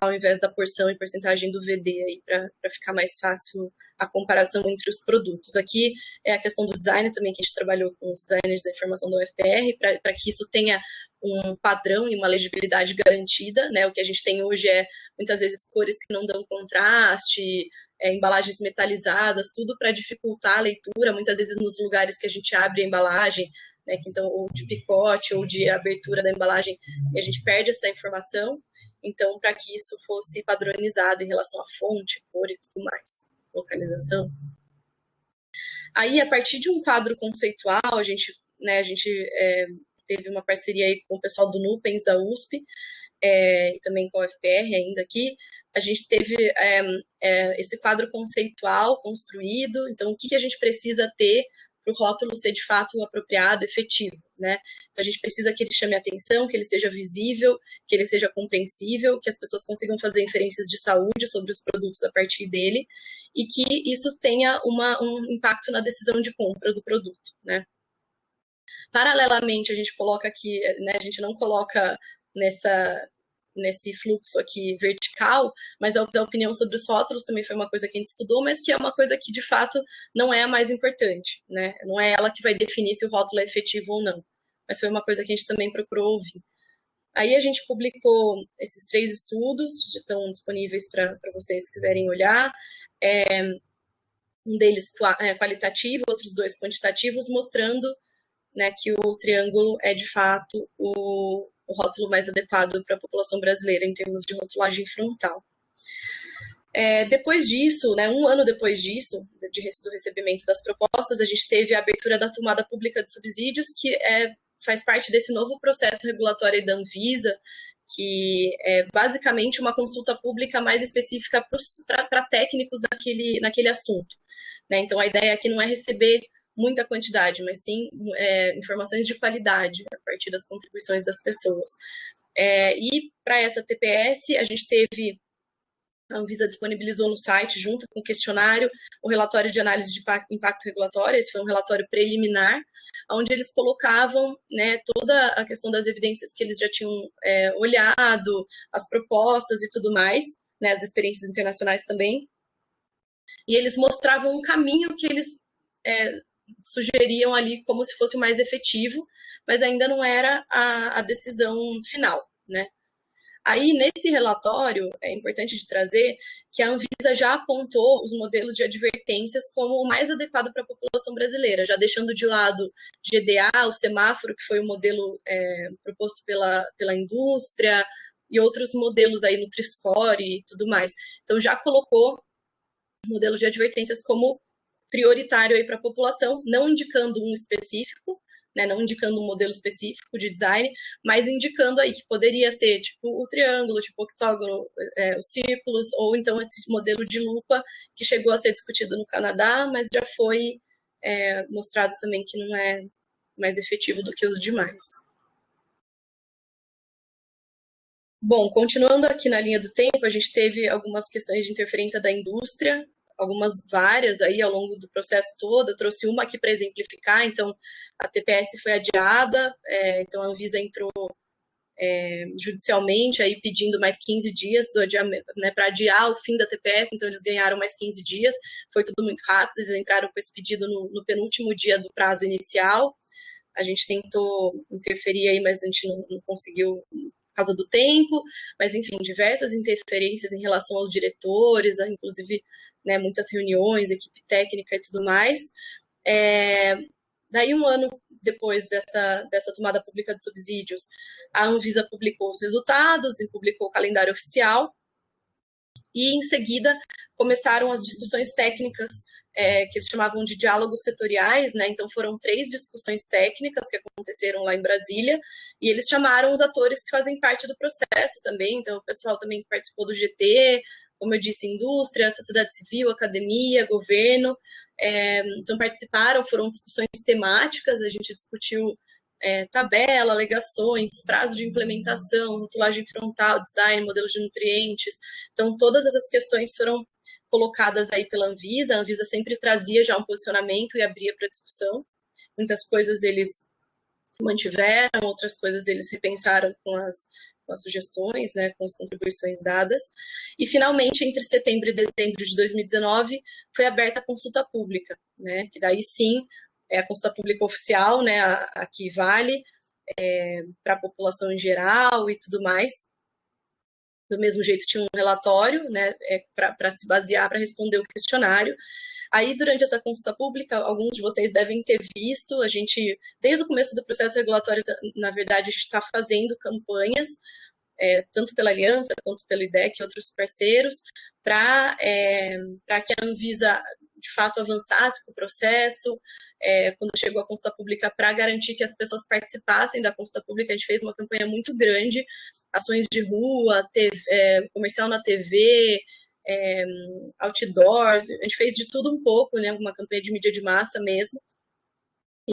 ao invés da porção e porcentagem do VD, aí para ficar mais fácil a comparação entre os produtos. Aqui é a questão do design também, que a gente trabalhou com os designers da informação da UFPR, para que isso tenha um padrão e uma legibilidade garantida, né? O que a gente tem hoje é, muitas vezes, cores que não dão contraste, embalagens metalizadas, tudo para dificultar a leitura, muitas vezes nos lugares que a gente abre a embalagem, né, que então, ou de picote ou de abertura da embalagem, a gente perde essa informação. Então, para que isso fosse padronizado em relação à fonte, cor e tudo mais, localização. Aí, a partir de um quadro conceitual, a gente teve uma parceria aí com o pessoal do Nupens, da USP, e também com a UFPR ainda aqui. A gente teve esse quadro conceitual construído. Então, o que a gente precisa ter para o rótulo ser de fato apropriado, efetivo, né? Então, a gente precisa que ele chame a atenção, que ele seja visível, que ele seja compreensível, que as pessoas consigam fazer inferências de saúde sobre os produtos a partir dele, e que isso tenha um impacto na decisão de compra do produto, né? Paralelamente, a gente coloca aqui, né, a gente não coloca nesse fluxo aqui vertical, mas a opinião sobre os rótulos também foi uma coisa que a gente estudou, mas que é uma coisa que, de fato, não é a mais importante, né? Não é ela que vai definir se o rótulo é efetivo ou não, mas foi uma coisa que a gente também procurou ouvir. Aí a gente publicou esses 3 estudos, já estão disponíveis para vocês quiserem olhar, um deles qualitativo, outros 2 quantitativos, mostrando, né, que o triângulo é, de fato, o rótulo mais adequado para a população brasileira em termos de rotulagem frontal. Depois disso, né, um ano depois disso, do recebimento das propostas, a gente teve a abertura da tomada pública de subsídios, que faz parte desse novo processo regulatório da Anvisa, que é basicamente uma consulta pública mais específica para técnicos naquele assunto, né? Então, a ideia aqui não é receber muita quantidade, mas sim informações de qualidade a partir das contribuições das pessoas. E para essa TPS, a gente teve, a Anvisa disponibilizou no site, junto com o questionário, o relatório de análise de impacto regulatório. Esse foi um relatório preliminar, onde eles colocavam, né, toda a questão das evidências que eles já tinham olhado, as propostas e tudo mais, né, as experiências internacionais também, e eles mostravam um caminho que eles sugeriam ali como se fosse o mais efetivo, mas ainda não era a decisão final, né? Aí, nesse relatório, é importante de trazer que a Anvisa já apontou os modelos de advertências como o mais adequado para a população brasileira, já deixando de lado GDA, o semáforo, que foi o modelo proposto pela indústria, e outros modelos aí, Nutri-Score e tudo mais. Então, já colocou o modelo de advertências como prioritário aí para a população, não indicando um específico, né, não indicando um modelo específico de design, mas indicando aí que poderia ser tipo o triângulo, tipo o octógono, os círculos, ou então esse modelo de lupa que chegou a ser discutido no Canadá, mas já foi mostrado também que não é mais efetivo do que os demais. Bom, continuando aqui na linha do tempo, a gente teve algumas questões de interferência da indústria, várias aí ao longo do processo todo. Eu trouxe uma aqui para exemplificar. Então, a TPS foi adiada, então a Anvisa entrou judicialmente aí pedindo mais 15 dias do adiamento, né, para adiar o fim da TPS. Então eles ganharam mais 15 dias, foi tudo muito rápido, eles entraram com esse pedido no penúltimo dia do prazo inicial. A gente tentou interferir aí, mas a gente não conseguiu causa do tempo, mas enfim, diversas interferências em relação aos diretores, inclusive, né, muitas reuniões, equipe técnica e tudo mais. Daí, um ano depois dessa tomada pública de subsídios, a Anvisa publicou os resultados e publicou o calendário oficial, e em seguida começaram as discussões técnicas, que eles chamavam de diálogos setoriais, né? Então foram 3 discussões técnicas que aconteceram lá em Brasília, e eles chamaram os atores que fazem parte do processo também, então o pessoal também que participou do GT, como eu disse, indústria, sociedade civil, academia, governo, então participaram, foram discussões temáticas, a gente discutiu tabela, alegações, prazo de implementação, rotulagem frontal, design, modelo de nutrientes. Então, todas essas questões foram colocadas aí pela Anvisa. A Anvisa sempre trazia já um posicionamento e abria para discussão. Muitas coisas eles mantiveram, outras coisas eles repensaram com as sugestões, né, com as contribuições dadas. E, finalmente, entre setembro e dezembro de 2019, foi aberta a consulta pública, né, que daí sim é a consulta pública oficial, né, a que vale para a população em geral e tudo mais. Do mesmo jeito, tinha um relatório, né, para se basear, para responder o questionário. Aí, durante essa consulta pública, alguns de vocês devem ter visto, a gente, desde o começo do processo regulatório, na verdade, a gente está fazendo campanhas, tanto pela Aliança quanto pelo IDEC e outros parceiros, para que a Anvisa, de fato, avançasse com o processo, quando chegou a consulta pública, para garantir que as pessoas participassem da consulta pública. A gente fez uma campanha muito grande, ações de rua, comercial na TV, outdoor, a gente fez de tudo um pouco, né, uma campanha de mídia de massa mesmo,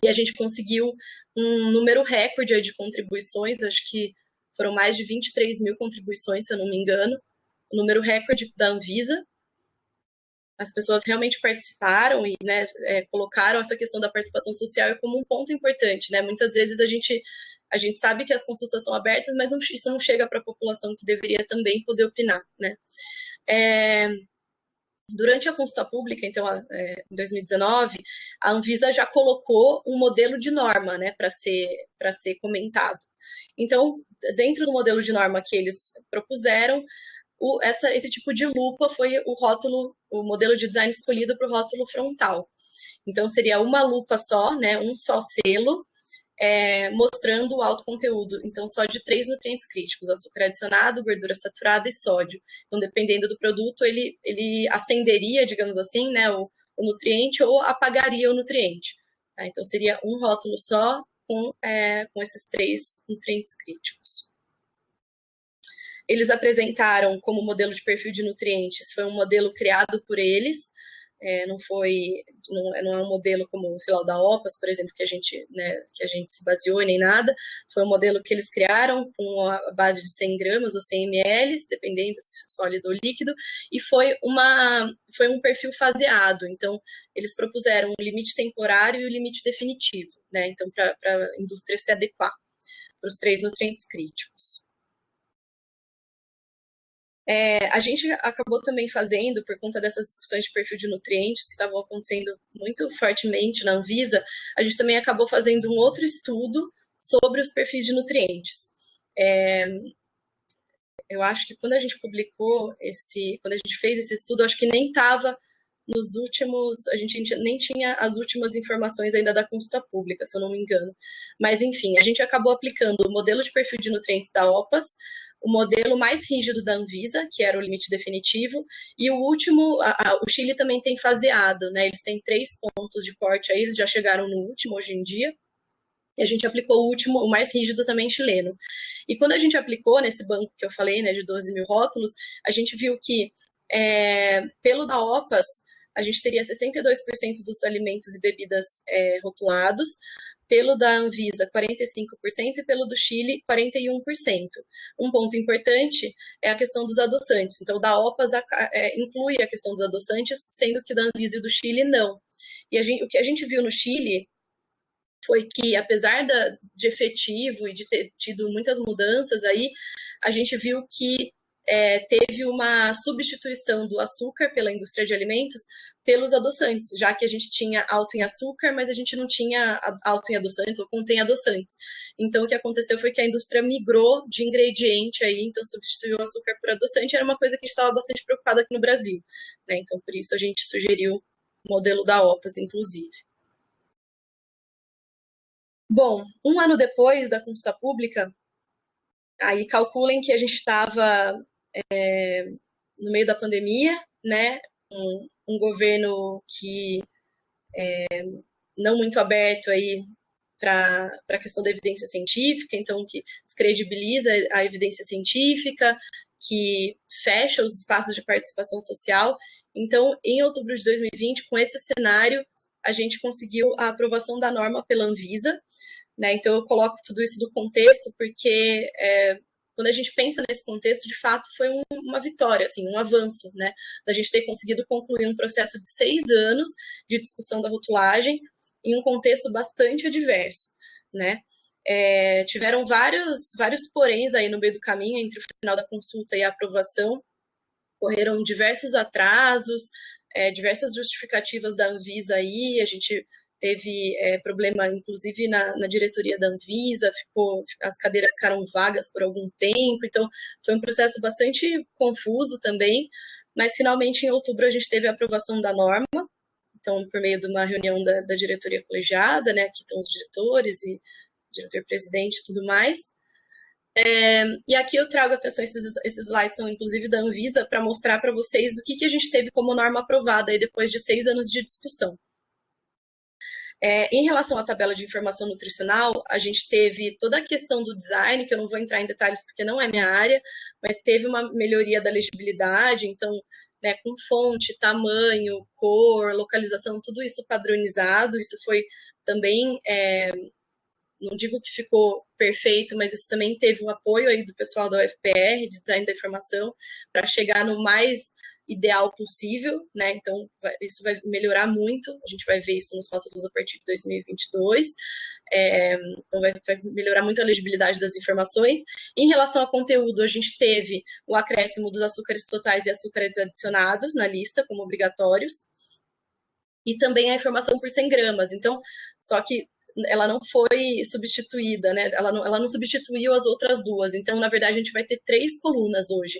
e a gente conseguiu um número recorde de contribuições, acho que foram mais de 23 mil contribuições, se eu não me engano, o número recorde da Anvisa. As pessoas realmente participaram e, né, colocaram essa questão da participação social como um ponto importante, né? Muitas vezes a gente sabe que as consultas estão abertas, mas isso não chega para a população que deveria também poder opinar, né? Durante a consulta pública, então, em 2019, a Anvisa já colocou um modelo de norma, né, para ser comentado. Então, dentro do modelo de norma que eles propuseram, esse tipo de lupa foi o modelo de design escolhido para o rótulo frontal. Então, seria uma lupa só, né, um só selo, mostrando o alto conteúdo, então só de 3 nutrientes críticos: açúcar adicionado, gordura saturada e sódio. Então, dependendo do produto, ele acenderia, digamos assim, né, o nutriente, ou apagaria o nutriente. Tá? Então, seria um rótulo só com esses 3 nutrientes críticos. Eles apresentaram como modelo de perfil de nutrientes, foi um modelo criado por eles, não é um modelo como, sei lá, o da OPAS, por exemplo, que a gente se baseou nem nada. Foi um modelo que eles criaram com a base de 100 gramas ou 100 ml, dependendo se sólido ou líquido, e foi um perfil faseado. Então, eles propuseram um limite temporário e o limite definitivo, né? Então, para a indústria se adequar para os 3 nutrientes críticos. A gente acabou também fazendo, por conta dessas discussões de perfil de nutrientes que estavam acontecendo muito fortemente na Anvisa, a gente também acabou fazendo um outro estudo sobre os perfis de nutrientes. Eu acho que quando a gente quando a gente fez esse estudo, acho que nem estava a gente nem tinha as últimas informações ainda da consulta pública, se eu não me engano. Mas, enfim, a gente acabou aplicando o modelo de perfil de nutrientes da OPAS, o modelo mais rígido da Anvisa, que era o limite definitivo, e o último, o Chile também tem faseado, né? Eles têm 3 pontos de corte aí, eles já chegaram no último hoje em dia, e a gente aplicou o mais rígido também chileno. E quando a gente aplicou nesse banco que eu falei, né, de 12 mil rótulos, a gente viu que, pelo da OPAS, a gente teria 62% dos alimentos e bebidas rotulados, pelo da Anvisa, 45%, e pelo do Chile, 41%. Um ponto importante é a questão dos adoçantes. Então, o da OPAS inclui a questão dos adoçantes, sendo que o da Anvisa e do Chile não. E o que a gente viu no Chile foi que, apesar de efetivo e de ter tido muitas mudanças aí, a gente viu que teve uma substituição do açúcar pela indústria de alimentos pelos adoçantes, já que a gente tinha alto em açúcar, mas a gente não tinha alto em adoçantes ou contém adoçantes. Então, o que aconteceu foi que a indústria migrou de ingrediente aí, então substituiu o açúcar por adoçante, era uma coisa que a gente estava bastante preocupado aqui no Brasil, né? Então, por isso a gente sugeriu o modelo da OPAS, inclusive. Bom, um ano depois da consulta pública, aí calculem que a gente estava no meio da pandemia, né? Um governo que não muito aberto aí para a questão da evidência científica, então que descredibiliza a evidência científica, que fecha os espaços de participação social. Então, em outubro de 2020, com esse cenário, a gente conseguiu a aprovação da norma pela Anvisa, né? Então, eu coloco tudo isso no contexto, porque quando a gente pensa nesse contexto, de fato, foi uma vitória, assim, um avanço, né? Da gente ter conseguido concluir um processo de 6 anos de discussão da rotulagem em um contexto bastante adverso, né? Tiveram vários poréns aí no meio do caminho, entre o final da consulta e a aprovação. Correram diversos atrasos, diversas justificativas da Anvisa aí, a gente teve problema, inclusive, na diretoria da Anvisa, as cadeiras ficaram vagas por algum tempo, então foi um processo bastante confuso também, mas finalmente em outubro a gente teve a aprovação da norma, então por meio de uma reunião da diretoria colegiada, né, aqui estão os diretores e diretor-presidente e tudo mais, e aqui eu trago atenção, esses slides são inclusive da Anvisa, para mostrar para vocês o que a gente teve como norma aprovada aí depois de 6 anos de discussão. Em relação à tabela de informação nutricional, a gente teve toda a questão do design, que eu não vou entrar em detalhes porque não é minha área, mas teve uma melhoria da legibilidade, então, né, com fonte, tamanho, cor, localização, tudo isso padronizado, isso foi também, não digo que ficou perfeito, mas isso também teve um apoio aí do pessoal da UFPR, de design da informação, para chegar no mais ideal possível, né? Então, isso vai melhorar muito, a gente vai ver isso nos rótulos a partir de 2022. Então, vai melhorar muito a legibilidade das informações. Em relação ao conteúdo, a gente teve o acréscimo dos açúcares totais e açúcares adicionados na lista, como obrigatórios, e também a informação por 100 gramas. Então, só que ela não foi substituída, né? Ela não substituiu as outras duas. Então, na verdade, a gente vai ter 3 colunas hoje.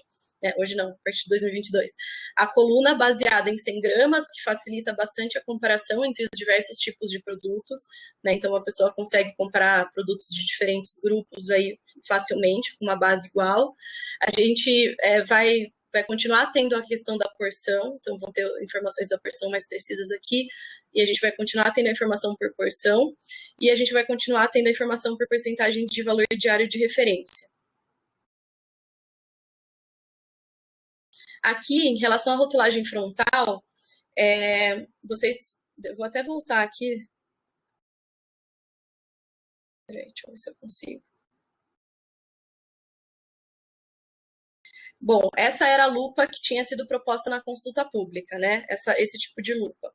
Hoje não, a partir de 2022. A coluna baseada em 100 gramas, que facilita bastante a comparação entre os diversos tipos de produtos, né? Então, a pessoa consegue comparar produtos de diferentes grupos aí facilmente, com uma base igual. A gente vai continuar tendo a questão da porção, então vão ter informações da porção mais precisas aqui, e a gente vai continuar tendo a informação por porção, e a gente vai continuar tendo a informação por porcentagem de valor diário de referência. Aqui, em relação à rotulagem frontal, eu vou até voltar aqui. Peraí, deixa eu ver se eu consigo. Bom, essa era a lupa que tinha sido proposta na consulta pública, né? Esse tipo de lupa.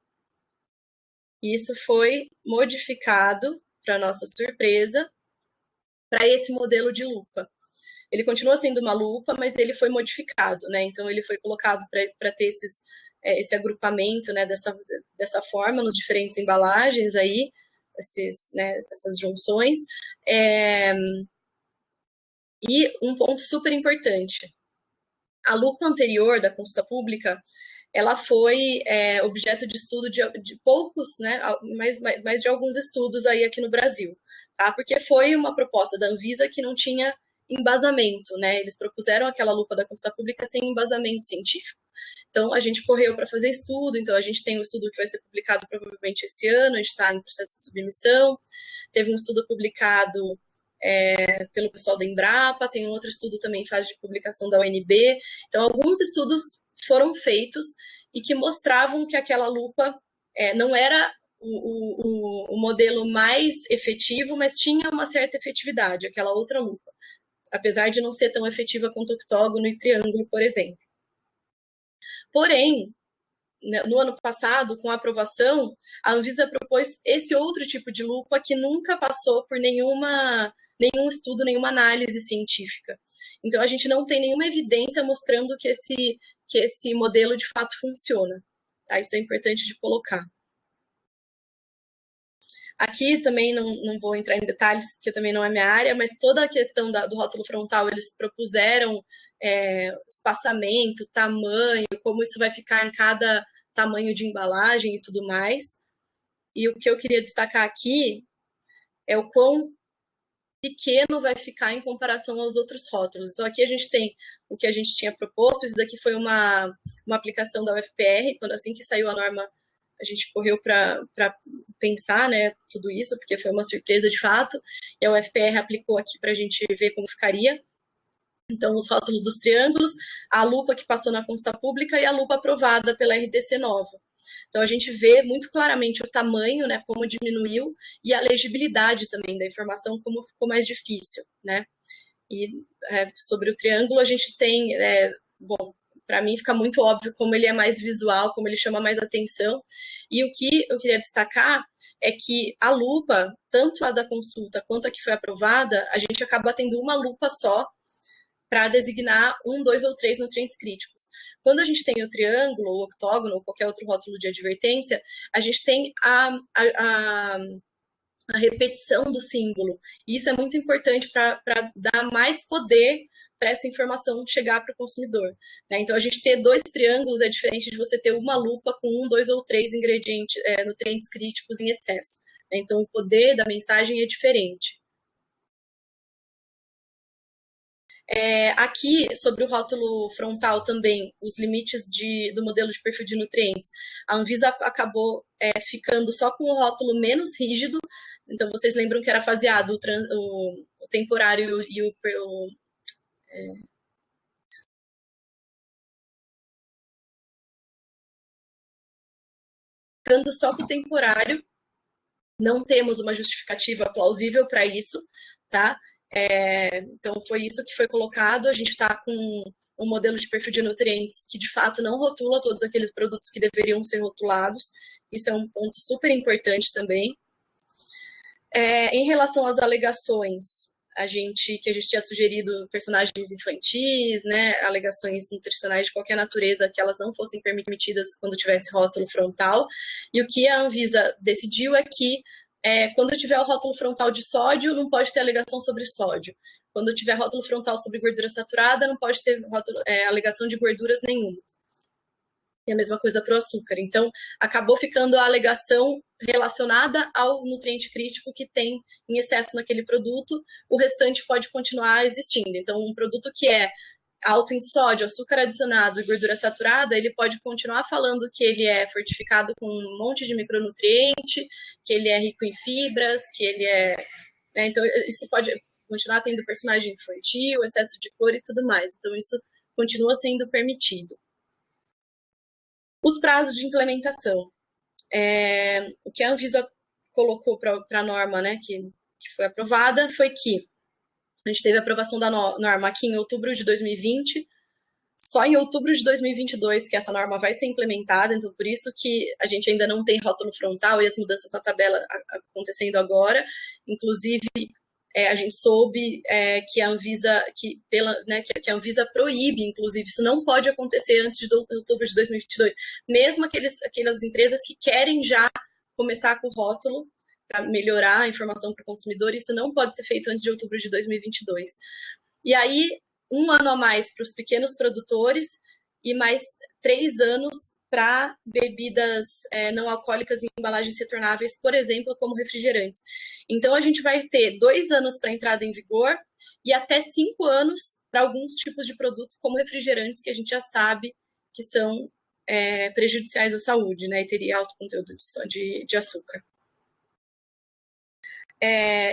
Isso foi modificado, para nossa surpresa, para esse modelo de lupa. Ele continua sendo uma lupa, mas ele foi modificado, né? Então ele foi colocado para ter esse agrupamento, né? Dessa forma nos diferentes embalagens aí, essas junções. E um ponto super importante: a lupa anterior da consulta pública, ela foi objeto de estudo de poucos, né, mas de alguns estudos aí aqui no Brasil, tá? Porque foi uma proposta da Anvisa que não tinha embasamento, né? Eles propuseram aquela lupa da consulta pública sem embasamento científico. Então, a gente correu para fazer estudo, então a gente tem um estudo que vai ser publicado provavelmente esse ano, a gente está em processo de submissão, teve um estudo publicado pelo pessoal da Embrapa, tem um outro estudo também em fase de publicação da UNB. Então, alguns estudos foram feitos e que mostravam que aquela lupa não era o modelo mais efetivo, mas tinha uma certa efetividade, aquela outra lupa, apesar de não ser tão efetiva quanto octógono e triângulo, por exemplo. Porém, no ano passado, com a aprovação, a Anvisa propôs esse outro tipo de lupa que nunca passou por nenhum estudo, nenhuma análise científica. Então, a gente não tem nenhuma evidência mostrando que esse modelo de fato funciona, tá? Isso é importante de colocar. Aqui também não vou entrar em detalhes, porque também não é minha área, mas toda a questão do rótulo frontal, eles propuseram espaçamento, tamanho, como isso vai ficar em cada tamanho de embalagem e tudo mais. E o que eu queria destacar aqui é o quão pequeno vai ficar em comparação aos outros rótulos. Então, aqui a gente tem o que a gente tinha proposto, isso daqui foi uma aplicação da UFPR, quando assim que saiu a norma, a gente correu para pensar, né, tudo isso, porque foi uma surpresa de fato, e a UFPR aplicou aqui para a gente ver como ficaria. Então, os rótulos dos triângulos, a lupa que passou na consulta pública e a lupa aprovada pela RDC nova. Então, a gente vê muito claramente o tamanho, né, como diminuiu, e a legibilidade também da informação, como ficou mais difícil, né? E sobre o triângulo, a gente tem, bom, para mim fica muito óbvio como ele é mais visual, como ele chama mais atenção. E o que eu queria destacar é que a lupa, tanto a da consulta quanto a que foi aprovada, a gente acaba tendo uma lupa só para designar 1, 2 ou 3 nutrientes críticos. Quando a gente tem o triângulo, o octógono, ou qualquer outro rótulo de advertência, a gente tem a repetição do símbolo. E isso é muito importante para dar mais poder para essa informação chegar para o consumidor. Né? Então, a gente ter 2 triângulos é diferente de você ter uma lupa com 1, 2 ou 3 ingredientes, nutrientes críticos em excesso. Né? Então, o poder da mensagem é diferente. Aqui, sobre o rótulo frontal também, os limites do modelo de perfil de nutrientes. A Anvisa acabou ficando só com o rótulo menos rígido. Então, vocês lembram que era faseado o temporário e o ficando só com o temporário. Não temos uma justificativa plausível para isso, tá? Então, foi isso que foi colocado. A gente está com um modelo de perfil de nutrientes que, de fato, não rotula todos aqueles produtos que deveriam ser rotulados. Isso é um ponto super importante também. Em relação às alegações, que a gente tinha sugerido personagens infantis, né, alegações nutricionais de qualquer natureza, que elas não fossem permitidas quando tivesse rótulo frontal. E o que a Anvisa decidiu é que quando tiver o rótulo frontal de sódio, não pode ter alegação sobre sódio. Quando tiver rótulo frontal sobre gordura saturada, não pode ter alegação de gorduras nenhuma. E a mesma coisa para o açúcar. Então, acabou ficando a alegação relacionada ao nutriente crítico que tem em excesso naquele produto, o restante pode continuar existindo. Então, um produto que é alto em sódio, açúcar adicionado e gordura saturada, ele pode continuar falando que ele é fortificado com um monte de micronutriente, que ele é rico em fibras, que ele é... Né? Então, isso pode continuar tendo personagem infantil, excesso de cor e tudo mais. Então, isso continua sendo permitido. Os prazos de implementação. O que a Anvisa colocou para a norma, né, que foi aprovada, foi que a gente teve a aprovação da norma aqui em outubro de 2020, só em outubro de 2022 que essa norma vai ser implementada, então por isso que a gente ainda não tem rótulo frontal e as mudanças na tabela acontecendo agora. Inclusive, a gente soube que a Anvisa, que a Anvisa proíbe, inclusive, isso não pode acontecer antes de outubro de 2022. Mesmo aquelas empresas que querem já começar com o rótulo para melhorar a informação para o consumidor, isso não pode ser feito antes de outubro de 2022. E aí, 1 ano a mais para os pequenos produtores e mais 3 anos para bebidas não alcoólicas em embalagens retornáveis, por exemplo, como refrigerantes. Então, a gente vai ter 2 anos para entrada em vigor e até 5 anos para alguns tipos de produtos, como refrigerantes, que a gente já sabe que são prejudiciais à saúde, né? E teria alto conteúdo de açúcar.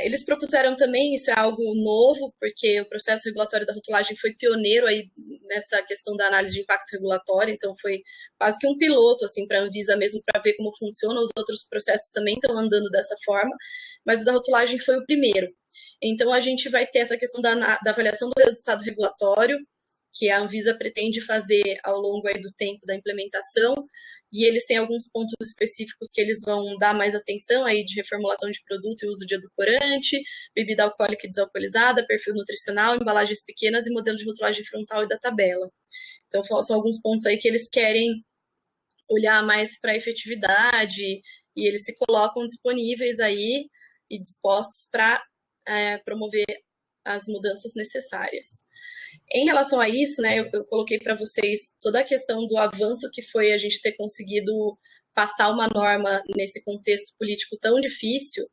Eles propuseram também, isso é algo novo, porque o processo regulatório da rotulagem foi pioneiro aí nessa questão da análise de impacto regulatório, então foi quase que um piloto assim, para a Anvisa mesmo, para ver como funciona. Os outros processos também estão andando dessa forma, mas o da rotulagem foi o primeiro. Então, a gente vai ter essa questão da avaliação do resultado regulatório, que a Anvisa pretende fazer ao longo aí do tempo da implementação, e eles têm alguns pontos específicos que eles vão dar mais atenção aí de reformulação de produto e uso de edulcorante, bebida alcoólica e desalcoolizada, perfil nutricional, embalagens pequenas e modelo de rotulagem frontal e da tabela. Então, são alguns pontos aí que eles querem olhar mais para a efetividade, e eles se colocam disponíveis aí e dispostos para promover as mudanças necessárias. Em relação a isso, né, eu coloquei para vocês toda a questão do avanço que foi a gente ter conseguido passar uma norma nesse contexto político tão difícil,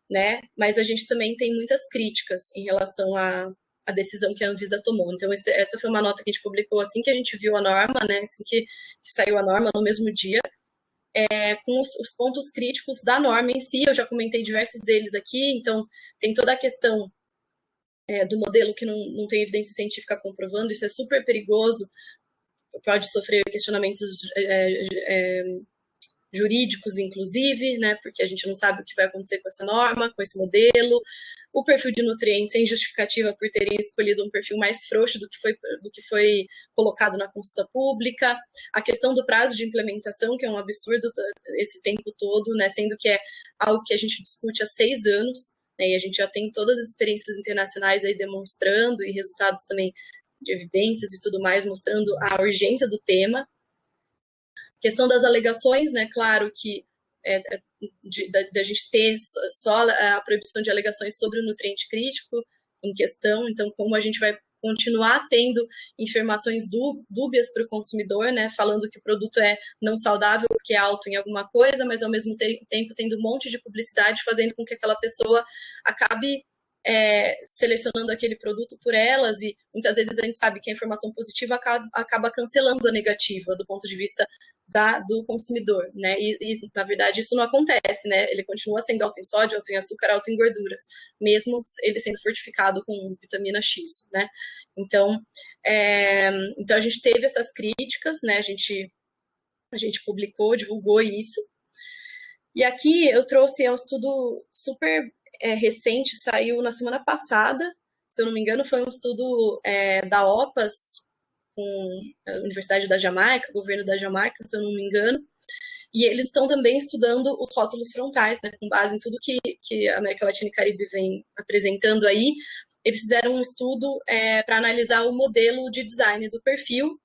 né, mas a gente também tem muitas críticas em relação à decisão que a Anvisa tomou. Então, essa foi uma nota que a gente publicou assim que a gente viu a norma, né, assim que saiu a norma no mesmo dia, com os pontos críticos da norma em si. Eu já comentei diversos deles aqui, então tem toda a questão do modelo que não tem evidência científica comprovando, isso é super perigoso, pode sofrer questionamentos jurídicos, inclusive, né, porque a gente não sabe o que vai acontecer com essa norma, com esse modelo, o perfil de nutrientes sem justificativa por terem escolhido um perfil mais frouxo do que foi colocado na consulta pública, a questão do prazo de implementação, que é um absurdo esse tempo todo, né, sendo que é algo que a gente discute há 6 anos, né, e a gente já tem todas as experiências internacionais aí demonstrando, e resultados também de evidências e tudo mais, mostrando a urgência do tema. Questão das alegações, né, claro que da gente ter só a proibição de alegações sobre o nutriente crítico em questão, então como a gente vai continuar tendo informações dúbias para o consumidor, né, falando que o produto é não saudável porque é alto em alguma coisa, mas ao mesmo tempo tendo um monte de publicidade fazendo com que aquela pessoa acabe selecionando aquele produto por elas, e muitas vezes a gente sabe que a informação positiva acaba cancelando a negativa do ponto de vista do consumidor, né? E na verdade isso não acontece, né? Ele continua sendo alto em sódio, alto em açúcar, alto em gorduras, mesmo ele sendo fortificado com vitamina X, né? Então, então a gente teve essas críticas, né? A gente publicou, divulgou isso. E aqui eu trouxe um estudo super recente, saiu na semana passada, se eu não me engano, foi um estudo da OPAS, com a Universidade da Jamaica, governo da Jamaica, se eu não me engano, e eles estão também estudando os rótulos frontais, né, com base em tudo que a América Latina e Caribe vem apresentando aí. Eles fizeram um estudo para analisar o modelo de design do perfil,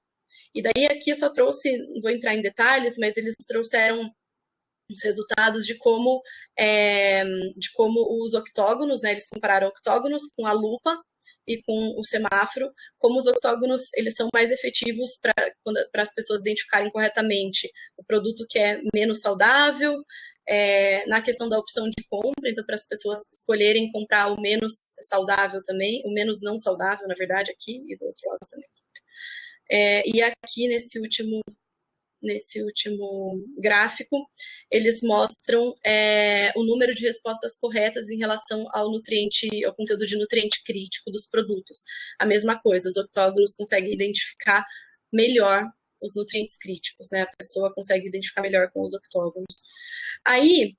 e daí aqui eu só trouxe, não vou entrar em detalhes, mas eles trouxeram os resultados de como os octógonos, né, eles compararam octógonos com a lupa e com o semáforo, como os octógonos eles são mais efetivos para as pessoas identificarem corretamente o produto que é menos saudável, na questão da opção de compra, então para as pessoas escolherem comprar o menos saudável também, o menos não saudável, na verdade, aqui e do outro lado também. E aqui nesse último gráfico, eles mostram o número de respostas corretas em relação ao conteúdo de nutriente crítico dos produtos. A mesma coisa, os octógonos conseguem identificar melhor os nutrientes críticos, né? A pessoa consegue identificar melhor com os octógonos. Aí,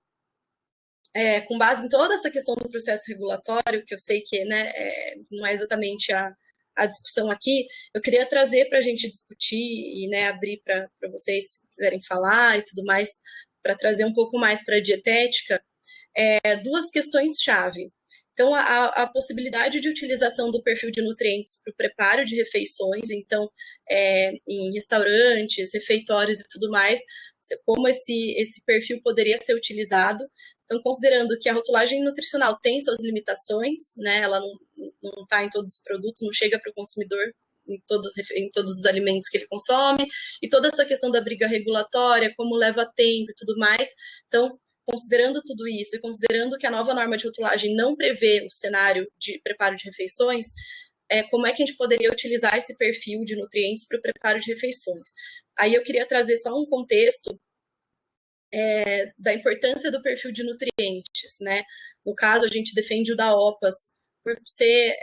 com base em toda essa questão do processo regulatório, que eu sei que não é exatamente a discussão aqui, eu queria trazer para a gente discutir e abrir para vocês, se quiserem falar e tudo mais, para trazer um pouco mais para a dietética, duas questões-chave. Então, a possibilidade de utilização do perfil de nutrientes para o preparo de refeições, então, em restaurantes, refeitórios e tudo mais, como esse perfil poderia ser utilizado. Então, considerando que a rotulagem nutricional tem suas limitações, né, ela não está em todos os produtos, não chega para o consumidor em todos os alimentos que ele consome, e toda essa questão da briga regulatória, como leva tempo e tudo mais. Então, considerando tudo isso e considerando que a nova norma de rotulagem não prevê o cenário de preparo de refeições, como é que a gente poderia utilizar esse perfil de nutrientes para o preparo de refeições? Aí eu queria trazer só um contexto da importância do perfil de nutrientes, né? No caso, a gente defende o da OPAS por ser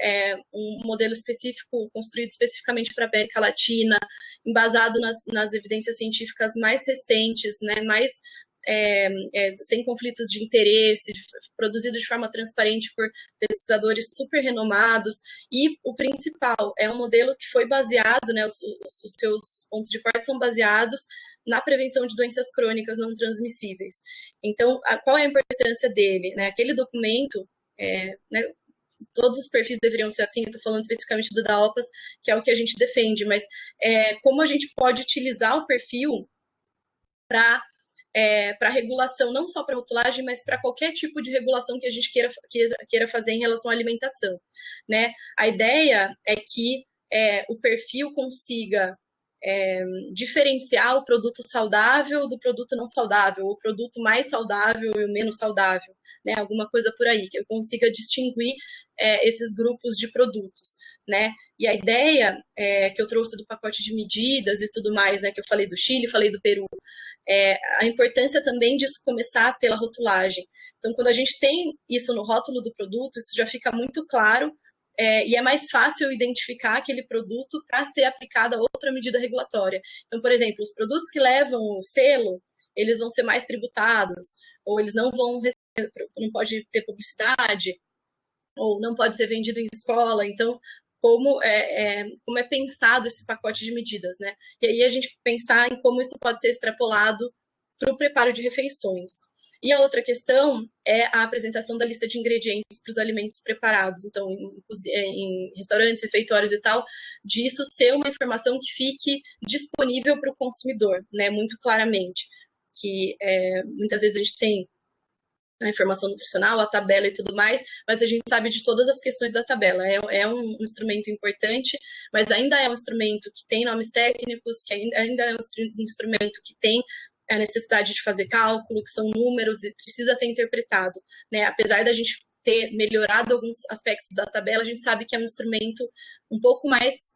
um modelo específico, construído especificamente para a América Latina, embasado nas evidências científicas mais recentes, né? Sem conflitos de interesse, produzido de forma transparente por pesquisadores super renomados, e o principal, é um modelo que foi baseado, né, os seus pontos de corte são baseados na prevenção de doenças crônicas não transmissíveis. Então, qual é a importância dele? Né? Aquele documento, né, todos os perfis deveriam ser assim, eu estou falando especificamente do da OPAS, que é o que a gente defende, mas como a gente pode utilizar o perfil para regulação, não só para rotulagem, mas para qualquer tipo de regulação que a gente queira fazer em relação à alimentação, né? A ideia é que o perfil consiga diferenciar o produto saudável do produto não saudável, o produto mais saudável e o menos saudável, né? Alguma coisa por aí, que eu consiga distinguir esses grupos de produtos, né? E a ideia que eu trouxe do pacote de medidas e tudo mais, né? Que eu falei do Chile, falei do Peru, a importância também de começar pela rotulagem. Então, quando a gente tem isso no rótulo do produto, isso já fica muito claro e é mais fácil identificar aquele produto para ser aplicada outra medida regulatória. Então, por exemplo, os produtos que levam o selo, eles vão ser mais tributados, ou eles não pode ter publicidade, ou não pode ser vendido em escola. Então, como é pensado esse pacote de medidas, né? E aí a gente pensar em como isso pode ser extrapolado para o preparo de refeições. E a outra questão é a apresentação da lista de ingredientes para os alimentos preparados. Então, em restaurantes, refeitórios e tal, disso ser uma informação que fique disponível para o consumidor, né? Muito claramente. Que muitas vezes a gente tem a informação nutricional, a tabela e tudo mais, mas a gente sabe de todas as questões da tabela. É um instrumento importante, mas ainda é um instrumento que tem nomes técnicos, que ainda é um instrumento que tem a necessidade de fazer cálculo, que são números e precisa ser interpretado, né? Apesar da gente ter melhorado alguns aspectos da tabela, a gente sabe que é um instrumento um pouco mais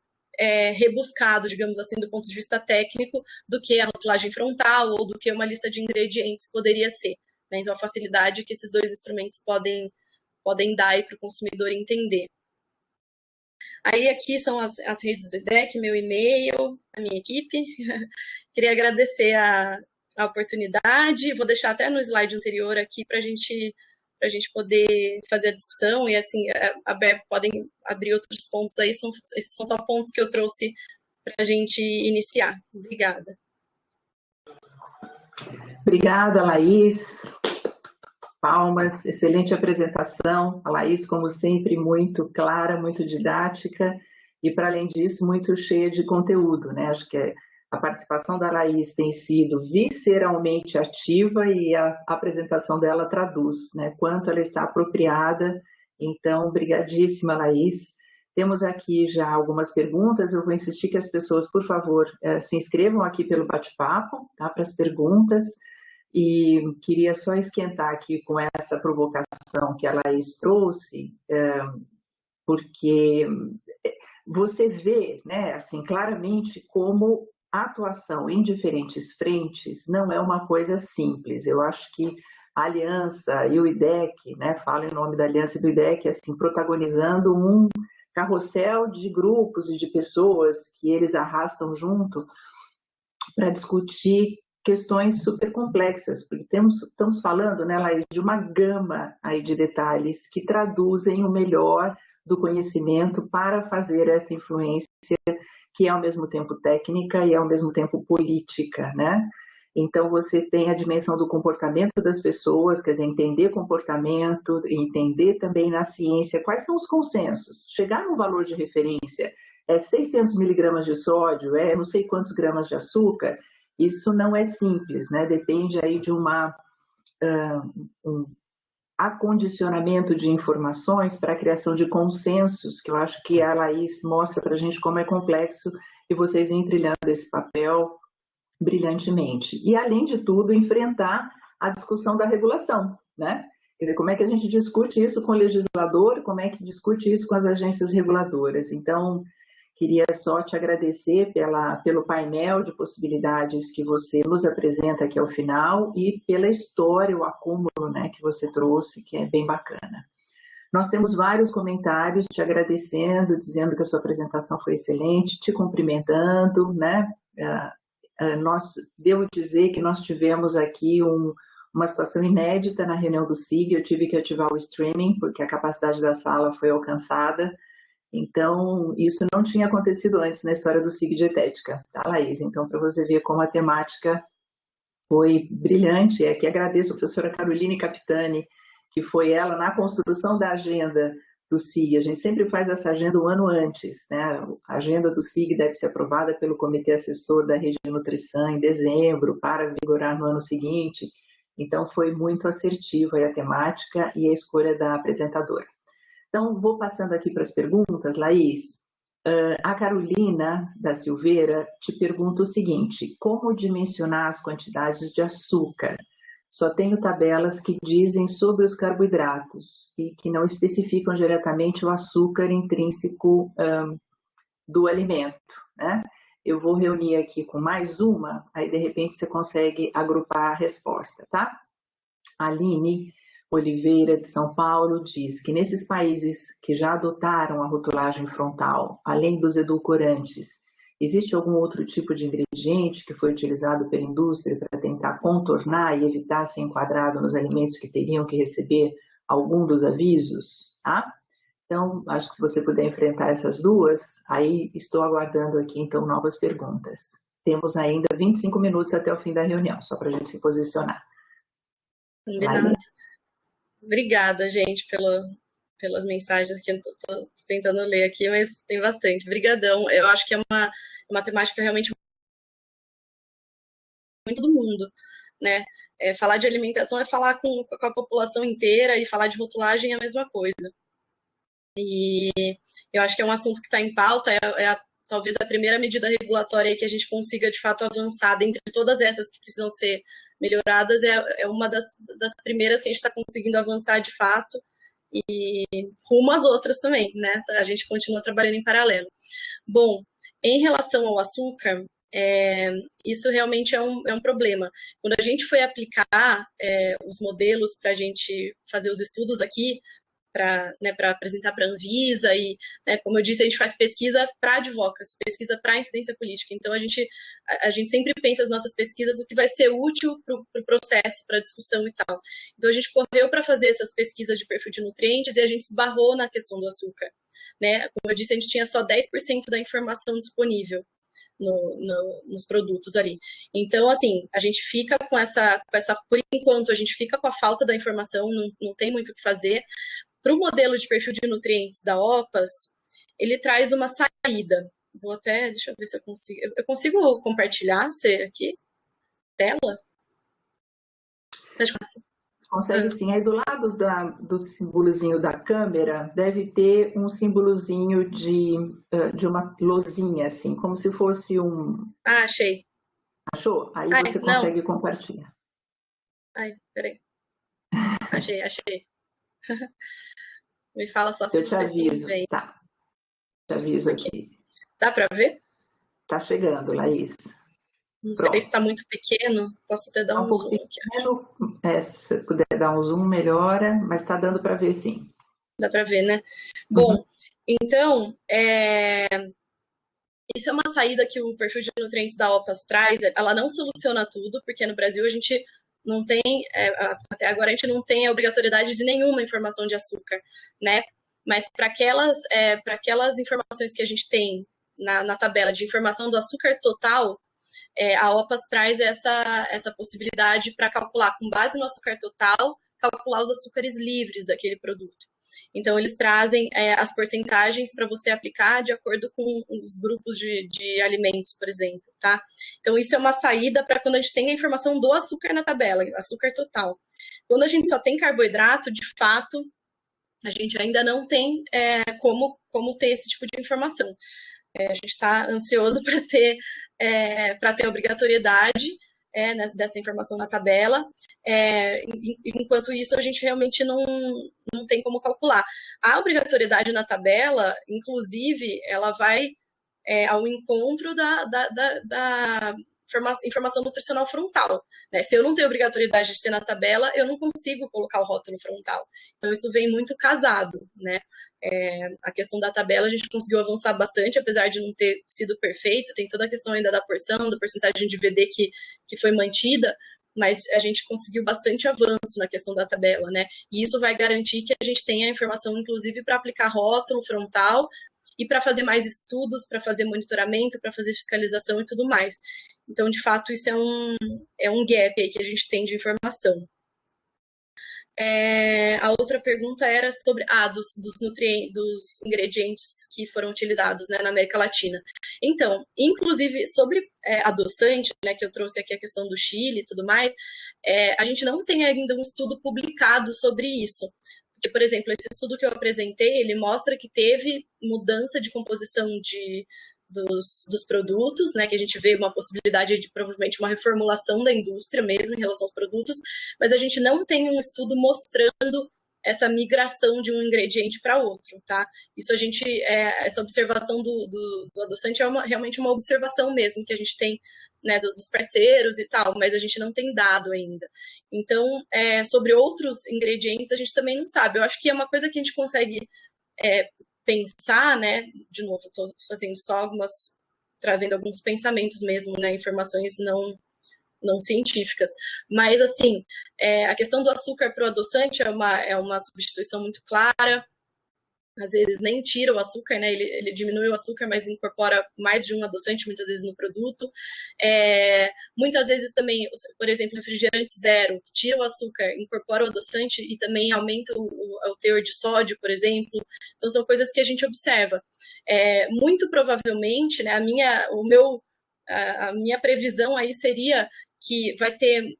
rebuscado, digamos assim, do ponto de vista técnico, do que a rotulagem frontal ou do que uma lista de ingredientes poderia ser. Né? Então, a facilidade que esses dois instrumentos podem dar para o consumidor entender. Aí, aqui são as redes do IDEC, meu e-mail, a minha equipe. Queria agradecer a oportunidade. Vou deixar até no slide anterior aqui para a gente poder fazer a discussão. E, assim, podem abrir outros pontos aí. Esses são só pontos que eu trouxe para a gente iniciar. Obrigada. Obrigada, Laís. Palmas, excelente apresentação. A Laís, como sempre, muito clara, muito didática e, para além disso, muito cheia de conteúdo, né? Acho que a participação da Laís tem sido visceralmente ativa e a apresentação dela traduz, né? Quanto ela está apropriada. Então, brigadíssima, Laís. Temos aqui já algumas perguntas. Eu vou insistir que as pessoas, por favor, se inscrevam aqui pelo bate-papo, tá? Para as perguntas. E queria só esquentar aqui com essa provocação que a Laís trouxe, porque você vê, né, assim, claramente como a atuação em diferentes frentes não é uma coisa simples. Eu acho que a Aliança e o IDEC, né, falo em nome da Aliança e do IDEC, assim, protagonizando um carrossel de grupos e de pessoas que eles arrastam junto para discutir questões super complexas, porque estamos falando, né, Laís, de uma gama aí de detalhes que traduzem o melhor do conhecimento para fazer esta influência que é ao mesmo tempo técnica e ao mesmo tempo política, né? Então você tem a dimensão do comportamento das pessoas, quer dizer, entender comportamento, entender também na ciência quais são os consensos, chegar no valor de referência, 600 miligramas de sódio, não sei quantos gramas de açúcar. Isso não é simples, né? Depende aí de um acondicionamento de informações para a criação de consensos, que eu acho que a Laís mostra para a gente como é complexo e vocês vêm trilhando esse papel brilhantemente. E, além de tudo, enfrentar a discussão da regulação, né? Quer dizer, como é que a gente discute isso com o legislador, como é que discute isso com as agências reguladoras. Então, queria só te agradecer pelo painel de possibilidades que você nos apresenta aqui ao final e pela história, o acúmulo, né, que você trouxe, que é bem bacana. Nós temos vários comentários te agradecendo, dizendo que a sua apresentação foi excelente, te cumprimentando, né? Devo dizer que nós tivemos aqui uma situação inédita na reunião do SIG, eu tive que ativar o streaming, porque a capacidade da sala foi alcançada. Então, isso não tinha acontecido antes na história do SIG Dietética, tá, Laís? Então, para você ver como a temática foi brilhante, aqui agradeço a professora Caroline Capitani, que foi ela na construção da agenda do SIG. A gente sempre faz essa agenda um ano antes, né? A agenda do SIG deve ser aprovada pelo Comitê Assessor da Rede de Nutrição em dezembro, para vigorar no ano seguinte. Então, foi muito assertiva a temática e a escolha da apresentadora. Então, vou passando aqui para as perguntas, Laís. A Carolina da Silveira te pergunta o seguinte: como dimensionar as quantidades de açúcar? Só tenho tabelas que dizem sobre os carboidratos e que não especificam diretamente o açúcar intrínseco do alimento, né? Eu vou reunir aqui com mais uma, aí de repente você consegue agrupar a resposta, tá? A Aline Oliveira, de São Paulo, diz que nesses países que já adotaram a rotulagem frontal, além dos edulcorantes, existe algum outro tipo de ingrediente que foi utilizado pela indústria para tentar contornar e evitar ser enquadrado nos alimentos que teriam que receber algum dos avisos? Tá? Então, acho que se você puder enfrentar essas duas, aí estou aguardando aqui, então, novas perguntas. Temos ainda 25 minutos até o fim da reunião, só para a gente se posicionar. Combinado. Obrigada, gente, pelas mensagens que eu tô tentando ler aqui, mas tem bastante. Obrigadão. Eu acho que é uma temática realmente muito do mundo, né? Falar de alimentação é falar com a população inteira, e falar de rotulagem é a mesma coisa. E eu acho que é um assunto que está em pauta, talvez a primeira medida regulatória que a gente consiga, de fato, avançar dentre todas essas que precisam ser melhoradas, é uma das primeiras que a gente está conseguindo avançar, de fato, e rumo às outras também, né? A gente continua trabalhando em paralelo. Bom, em relação ao açúcar, isso realmente é um problema. Quando a gente foi aplicar os modelos para a gente fazer os estudos aqui, para apresentar para a Anvisa, e, como eu disse, a gente faz pesquisa para advocacy, pesquisa para incidência política. Então, a gente sempre pensa as nossas pesquisas, o que vai ser útil para o processo, para a discussão e tal. Então, a gente correu para fazer essas pesquisas de perfil de nutrientes e a gente esbarrou na questão do açúcar. Né? Como eu disse, a gente tinha só 10% da informação disponível nos produtos ali. Então, assim, a gente fica com essa, por enquanto, a gente fica com a falta da informação, não tem muito o que fazer. Para o modelo de perfil de nutrientes da OPAS, ele traz uma saída. Deixa eu ver se eu consigo. Eu consigo compartilhar aqui? Tela? Consegue sim. Aí do lado do símbolozinho da câmera, deve ter um símbolozinho de uma luzinha, assim, como se fosse um... Ah, achei. Achou? Aí você consegue compartilhar. Peraí. Achei. Me fala só se vocês estão vendo. Tá. Te aviso aqui. Dá para ver? Tá chegando, Laís. Não sei se está muito pequeno. Posso até dar um zoom aqui. Se você puder dar um zoom, melhora, mas está dando para ver sim. Dá para ver, né? Bom, então, isso é uma saída que o perfil de nutrientes da OPAS traz. Ela não soluciona tudo, porque no Brasil a gente não tem, até agora a gente não tem a obrigatoriedade de nenhuma informação de açúcar, né? Mas para aquelas informações que a gente tem na tabela de informação do açúcar total, a OPAS traz essa possibilidade para calcular, com base no açúcar total, calcular os açúcares livres daquele produto. Então, eles trazem as porcentagens para você aplicar de acordo com os grupos de alimentos, por exemplo, tá? Então, isso é uma saída para quando a gente tem a informação do açúcar na tabela, açúcar total. Quando a gente só tem carboidrato, de fato, a gente ainda não tem como ter esse tipo de informação. A gente está ansioso para ter obrigatoriedade dessa informação na tabela. Enquanto isso, a gente realmente não tem como calcular. A obrigatoriedade na tabela, inclusive, ela vai ao encontro da informação nutricional frontal. Né? Se eu não tenho obrigatoriedade de ser na tabela, eu não consigo colocar o rótulo frontal. Então, isso vem muito casado, né? A questão da tabela a gente conseguiu avançar bastante, apesar de não ter sido perfeito, tem toda a questão ainda da porção, da porcentagem de VD que foi mantida, mas a gente conseguiu bastante avanço na questão da tabela, né? E isso vai garantir que a gente tenha a informação, inclusive, para aplicar rótulo frontal e para fazer mais estudos, para fazer monitoramento, para fazer fiscalização e tudo mais. Então, de fato, isso é um gap aí que a gente tem de informação. A outra pergunta era sobre dos nutrientes, dos ingredientes que foram utilizados, né, na América Latina. Então, inclusive sobre adoçante, né, que eu trouxe aqui a questão do Chile e tudo mais, a gente não tem ainda um estudo publicado sobre isso. Porque, por exemplo, esse estudo que eu apresentei, ele mostra que teve mudança de composição dos produtos, né, que a gente vê uma possibilidade de provavelmente uma reformulação da indústria mesmo em relação aos produtos, mas a gente não tem um estudo mostrando essa migração de um ingrediente para outro, tá? Isso a gente, essa observação do adoçante é realmente uma observação mesmo que a gente tem, né, dos parceiros e tal, mas a gente não tem dado ainda. Então, sobre outros ingredientes, a gente também não sabe. Eu acho que é uma coisa que a gente consegue pensar, né? De novo, estou fazendo só trazendo alguns pensamentos mesmo, né? Informações não científicas. Mas, assim, a questão do açúcar para o adoçante é uma substituição muito clara. Às vezes nem tira o açúcar, né? Ele diminui o açúcar, mas incorpora mais de um adoçante, muitas vezes, no produto. Muitas vezes também, por exemplo, refrigerante zero, que tira o açúcar, incorpora o adoçante e também aumenta o teor de sódio, por exemplo. Então, são coisas que a gente observa. Muito provavelmente, né, a minha previsão aí seria que vai ter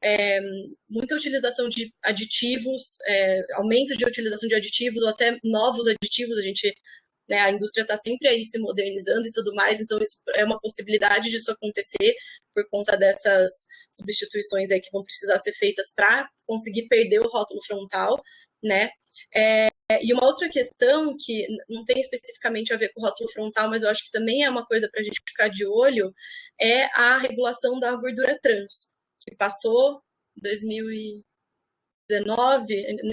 muita utilização de aditivos, aumento de utilização de aditivos ou até novos aditivos. A indústria está sempre aí se modernizando e tudo mais, então isso é uma possibilidade disso acontecer por conta dessas substituições aí que vão precisar ser feitas para conseguir perder o rótulo frontal, né? E uma outra questão que não tem especificamente a ver com o rótulo frontal, mas eu acho que também é uma coisa para a gente ficar de olho, é a regulação da gordura trans, que passou em 2019,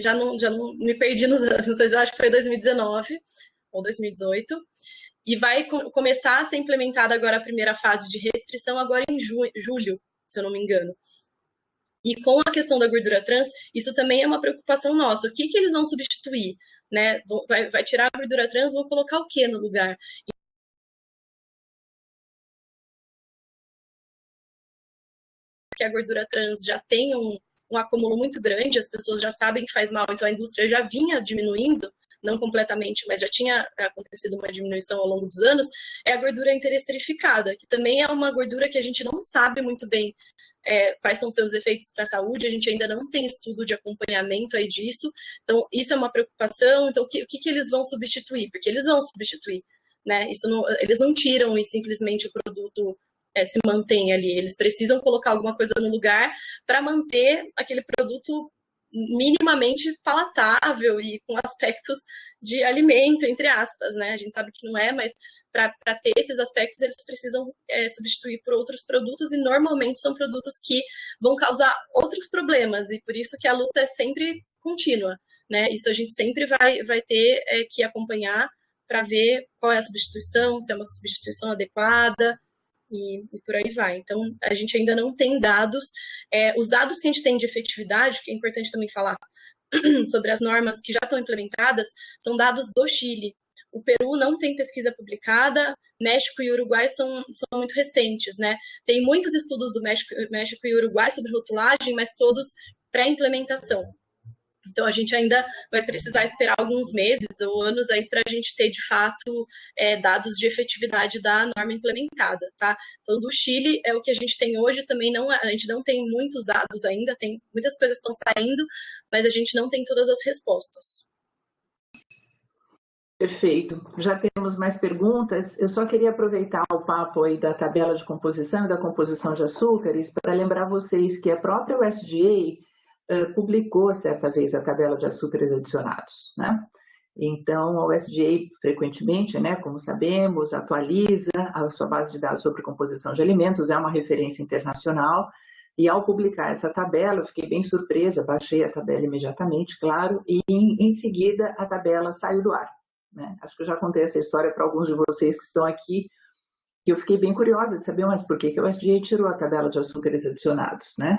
já não me perdi nos anos, mas eu acho que foi 2019 ou 2018, e vai começar a ser implementada agora a primeira fase de restrição agora em julho, se eu não me engano. E com a questão da gordura trans, isso também é uma preocupação nossa. O que eles vão substituir? Né? Vai tirar a gordura trans, vão colocar o que no lugar? Porque a gordura trans já tem um acúmulo muito grande, as pessoas já sabem que faz mal, então a indústria já vinha diminuindo, não completamente, mas já tinha acontecido uma diminuição ao longo dos anos, é a gordura interesterificada, que também é uma gordura que a gente não sabe muito bem quais são seus efeitos para a saúde, a gente ainda não tem estudo de acompanhamento aí disso, então isso é uma preocupação. Então o que eles vão substituir? Porque eles vão substituir, né? Eles não tiram e simplesmente o produto se mantém ali, eles precisam colocar alguma coisa no lugar para manter aquele produto minimamente palatável e com aspectos de alimento, entre aspas, né? A gente sabe que não é, mas para ter esses aspectos eles precisam substituir por outros produtos e normalmente são produtos que vão causar outros problemas e por isso que a luta é sempre contínua, né? Isso a gente sempre vai ter que acompanhar para ver qual é a substituição, se é uma substituição adequada, e por aí vai. Então, a gente ainda não tem dados. Os dados que a gente tem de efetividade, que é importante também falar sobre as normas que já estão implementadas, são dados do Chile. O Peru não tem pesquisa publicada, México e Uruguai são muito recentes, né? Tem muitos estudos do México e Uruguai sobre rotulagem, mas todos pré-implementação. Então, a gente ainda vai precisar esperar alguns meses ou anos aí para a gente ter, de fato, dados de efetividade da norma implementada, tá? Então, do Chile é o que a gente tem hoje, também a gente não tem muitos dados ainda, tem muitas coisas estão saindo, mas a gente não tem todas as respostas. Perfeito. Já temos mais perguntas. Eu só queria aproveitar o papo aí da tabela de composição e da composição de açúcares para lembrar vocês que a própria USDA publicou certa vez a tabela de açúcares adicionados, né? Então, a USDA frequentemente, né, como sabemos, atualiza a sua base de dados sobre composição de alimentos, é uma referência internacional, e ao publicar essa tabela, eu fiquei bem surpresa, baixei a tabela imediatamente, claro, e em seguida a tabela saiu do ar, né? Acho que eu já contei essa história para alguns de vocês que estão aqui, que eu fiquei bem curiosa de saber, mas por que a USDA tirou a tabela de açúcares adicionados, né?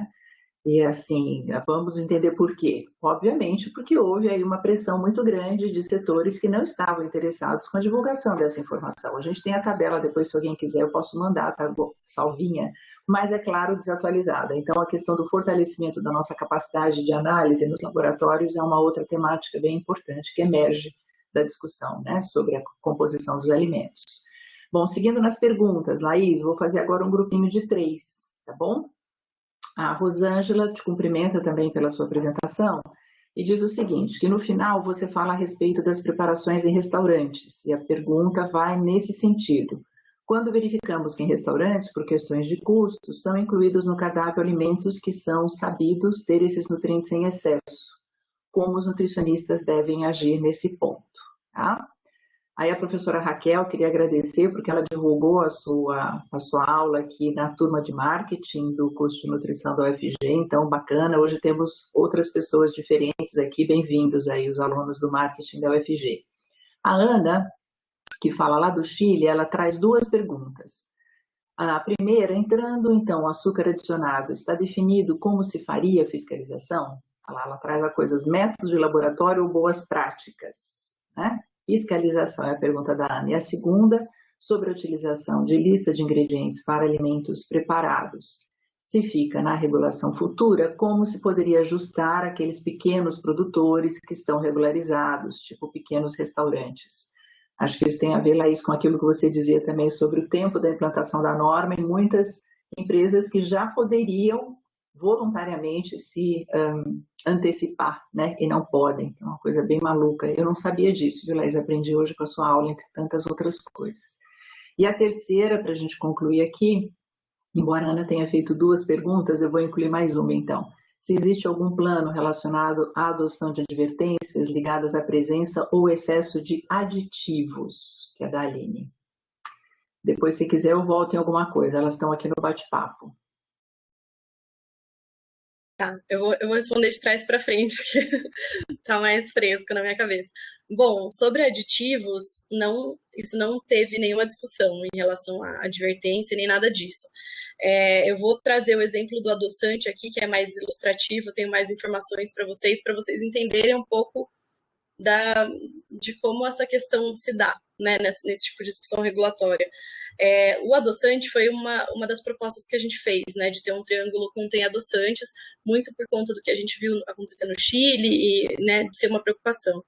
E assim, vamos entender por quê. Obviamente, porque houve aí uma pressão muito grande de setores que não estavam interessados com a divulgação dessa informação. A gente tem a tabela, depois, se alguém quiser, eu posso mandar, tá salvinha, mas é claro, desatualizada. Então, a questão do fortalecimento da nossa capacidade de análise nos laboratórios é uma outra temática bem importante que emerge da discussão, né, sobre a composição dos alimentos. Bom, seguindo nas perguntas, Laís, vou fazer agora um grupinho de 3, tá bom? A Rosângela te cumprimenta também pela sua apresentação e diz o seguinte, que no final você fala a respeito das preparações em restaurantes, e a pergunta vai nesse sentido. Quando verificamos que em restaurantes, por questões de custos, são incluídos no cardápio alimentos que são sabidos ter esses nutrientes em excesso, como os nutricionistas devem agir nesse ponto, tá? Aí a professora Raquel queria agradecer porque ela divulgou a sua aula aqui na turma de marketing do curso de nutrição da UFG, então bacana, hoje temos outras pessoas diferentes aqui, bem-vindos aí os alunos do marketing da UFG. A Ana, que fala lá do Chile, ela traz 2 perguntas. A primeira, entrando então o açúcar adicionado, está definido como se faria a fiscalização? Ela traz a coisa dos métodos de laboratório ou boas práticas, né? Fiscalização é a pergunta da Ana. E a segunda, sobre a utilização de lista de ingredientes para alimentos preparados. Se fica na regulação futura, como se poderia ajustar aqueles pequenos produtores que estão regularizados, tipo pequenos restaurantes? Acho que isso tem a ver, Laís, com aquilo que você dizia também sobre o tempo da implantação da norma em muitas empresas que já poderiam voluntariamente se antecipar, né? E não podem. É uma coisa bem maluca. Eu não sabia disso, viu, Laís? Aprendi hoje com a sua aula, entre tantas outras coisas. E a terceira, para a gente concluir aqui, embora a Ana tenha feito 2 perguntas, eu vou incluir mais uma, então. Se existe algum plano relacionado à adoção de advertências ligadas à presença ou excesso de aditivos, que é da Aline. Depois, se quiser, eu volto em alguma coisa. Elas estão aqui no bate-papo. Tá, eu vou responder de trás para frente, que tá mais fresco na minha cabeça. Bom, sobre aditivos, isso não teve nenhuma discussão em relação à advertência, nem nada disso. Eu vou trazer o exemplo do adoçante aqui, que é mais ilustrativo, eu tenho mais informações para vocês entenderem um pouco de como essa questão se dá, né, nesse tipo de discussão regulatória. O adoçante foi uma das propostas que a gente fez, né, de ter um triângulo contém adoçantes, muito por conta do que a gente viu acontecer no Chile e, né, de ser uma preocupação.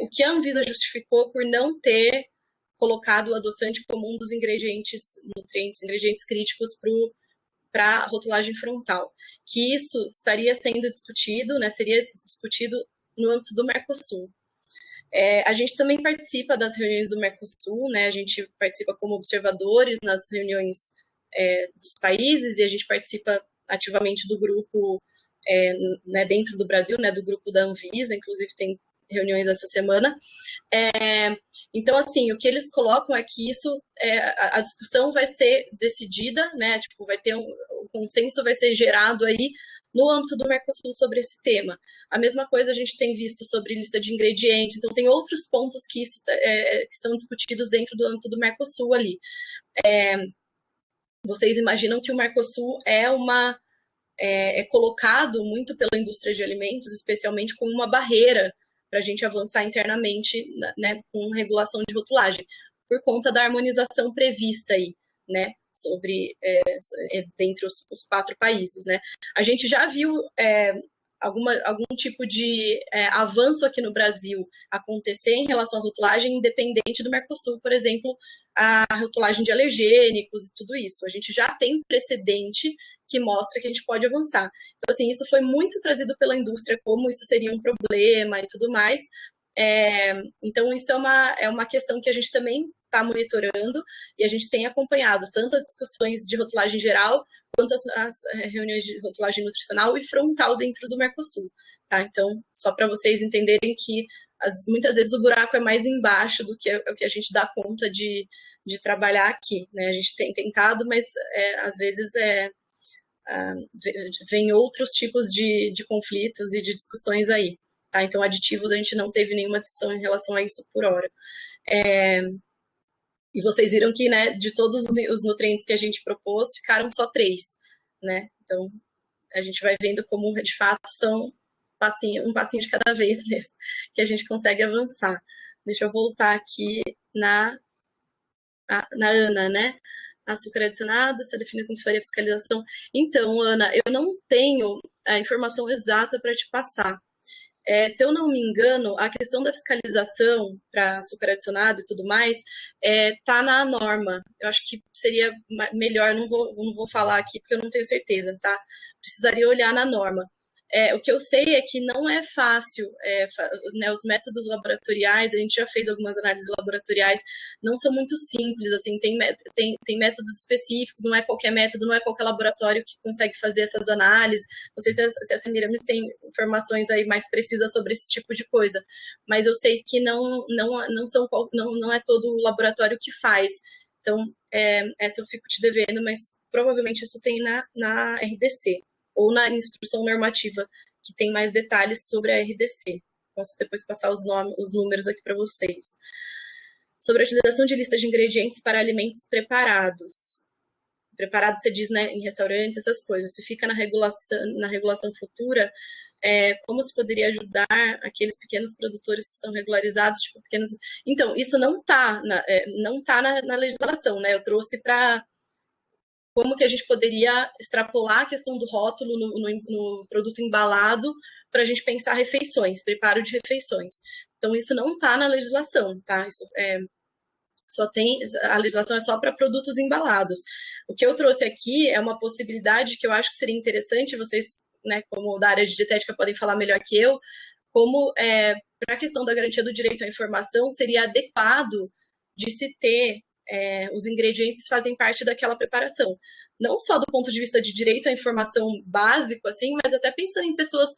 O que a Anvisa justificou por não ter colocado o adoçante como um dos nutrientes, ingredientes críticos para a rotulagem frontal, que isso estaria sendo discutido, né, seria discutido no âmbito do Mercosul. A gente também participa das reuniões do Mercosul, né? A gente participa como observadores nas reuniões dos países e a gente participa ativamente do grupo né, dentro do Brasil, né, do grupo da Anvisa, inclusive tem reuniões essa semana. Então, assim, o que eles colocam é que isso, a discussão vai ser decidida, né? Tipo, o consenso vai ser gerado aí no âmbito do Mercosul sobre esse tema. A mesma coisa a gente tem visto sobre lista de ingredientes, então tem outros pontos que são discutidos dentro do âmbito do Mercosul ali. Vocês imaginam que o Mercosul é colocado muito pela indústria de alimentos, especialmente como uma barreira para a gente avançar internamente, né, com regulação de rotulagem, por conta da harmonização prevista aí, né, dentre os 4 países, né. A gente já viu algum tipo de avanço aqui no Brasil acontecer em relação à rotulagem, independente do Mercosul, por exemplo, a rotulagem de alergênicos e tudo isso. A gente já tem precedente que mostra que a gente pode avançar. Então, assim, isso foi muito trazido pela indústria, como isso seria um problema e tudo mais. Então, isso é uma questão que a gente também está monitorando e a gente tem acompanhado tanto as discussões de rotulagem geral quanto as reuniões de rotulagem nutricional e frontal dentro do Mercosul. Tá? Então, só para vocês entenderem que muitas vezes o buraco é mais embaixo do que o que a gente dá conta de trabalhar aqui. Né? A gente tem tentado, mas às vezes vem outros tipos de conflitos e de discussões aí. Tá? Então, aditivos, a gente não teve nenhuma discussão em relação a isso por hora. E vocês viram que, né, de todos os nutrientes que a gente propôs, ficaram só 3, né? Então, A gente vai vendo como, de fato, são um passinho de cada vez mesmo, que a gente consegue avançar. Deixa eu voltar aqui na Ana, né? Açúcar adicionado, está definido como se faria a fiscalização. Então, Ana, eu não tenho a informação exata para te passar. Se eu não me engano, a questão da fiscalização para açúcar adicionado e tudo mais está na norma. Eu acho que seria melhor, não vou falar aqui porque eu não tenho certeza, tá? Precisaria olhar na norma. O que eu sei é que não é fácil, né, os métodos laboratoriais, a gente já fez algumas análises laboratoriais, não são muito simples, assim, tem métodos específicos, não é qualquer método, não é qualquer laboratório que consegue fazer essas análises. Não sei se a Semiramis tem informações aí mais precisas sobre esse tipo de coisa, mas eu sei que não é todo laboratório que faz. Então, essa eu fico te devendo, mas provavelmente isso tem na RDC ou na instrução normativa, que tem mais detalhes sobre a RDC. Posso depois passar os números aqui para vocês. Sobre a utilização de listas de ingredientes para alimentos preparados. Preparado, você diz, né, em restaurantes, essas coisas. Se fica na regulação futura, como se poderia ajudar aqueles pequenos produtores que estão regularizados, tipo pequenos... Então, isso não está na legislação, né? Eu trouxe para como que a gente poderia extrapolar a questão do rótulo no produto embalado para a gente pensar refeições, preparo de refeições. Então, isso não está na legislação, tá? Isso a legislação é só para produtos embalados. O que eu trouxe aqui é uma possibilidade que eu acho que seria interessante, vocês, né, como da área de dietética, podem falar melhor que eu, como para a questão da garantia do direito à informação, seria adequado de se ter os ingredientes que fazem parte daquela preparação. Não só do ponto de vista de direito à informação básico, assim, mas até pensando em pessoas,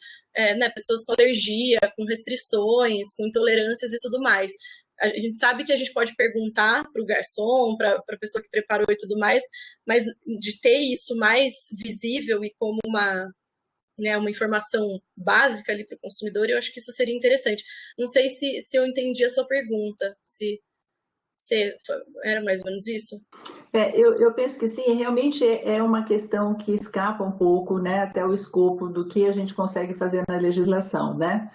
pessoas com alergia, com restrições, com intolerâncias e tudo mais. A gente sabe que a gente pode perguntar para o garçom, para a pessoa que preparou e tudo mais, mas de ter isso mais visível e como uma informação básica ali para o consumidor, eu acho que isso seria interessante. Não sei se eu entendi a sua pergunta, se era mais ou menos isso? Eu penso que sim, realmente é uma questão que escapa um pouco, né, até o escopo do que a gente consegue fazer na legislação, né?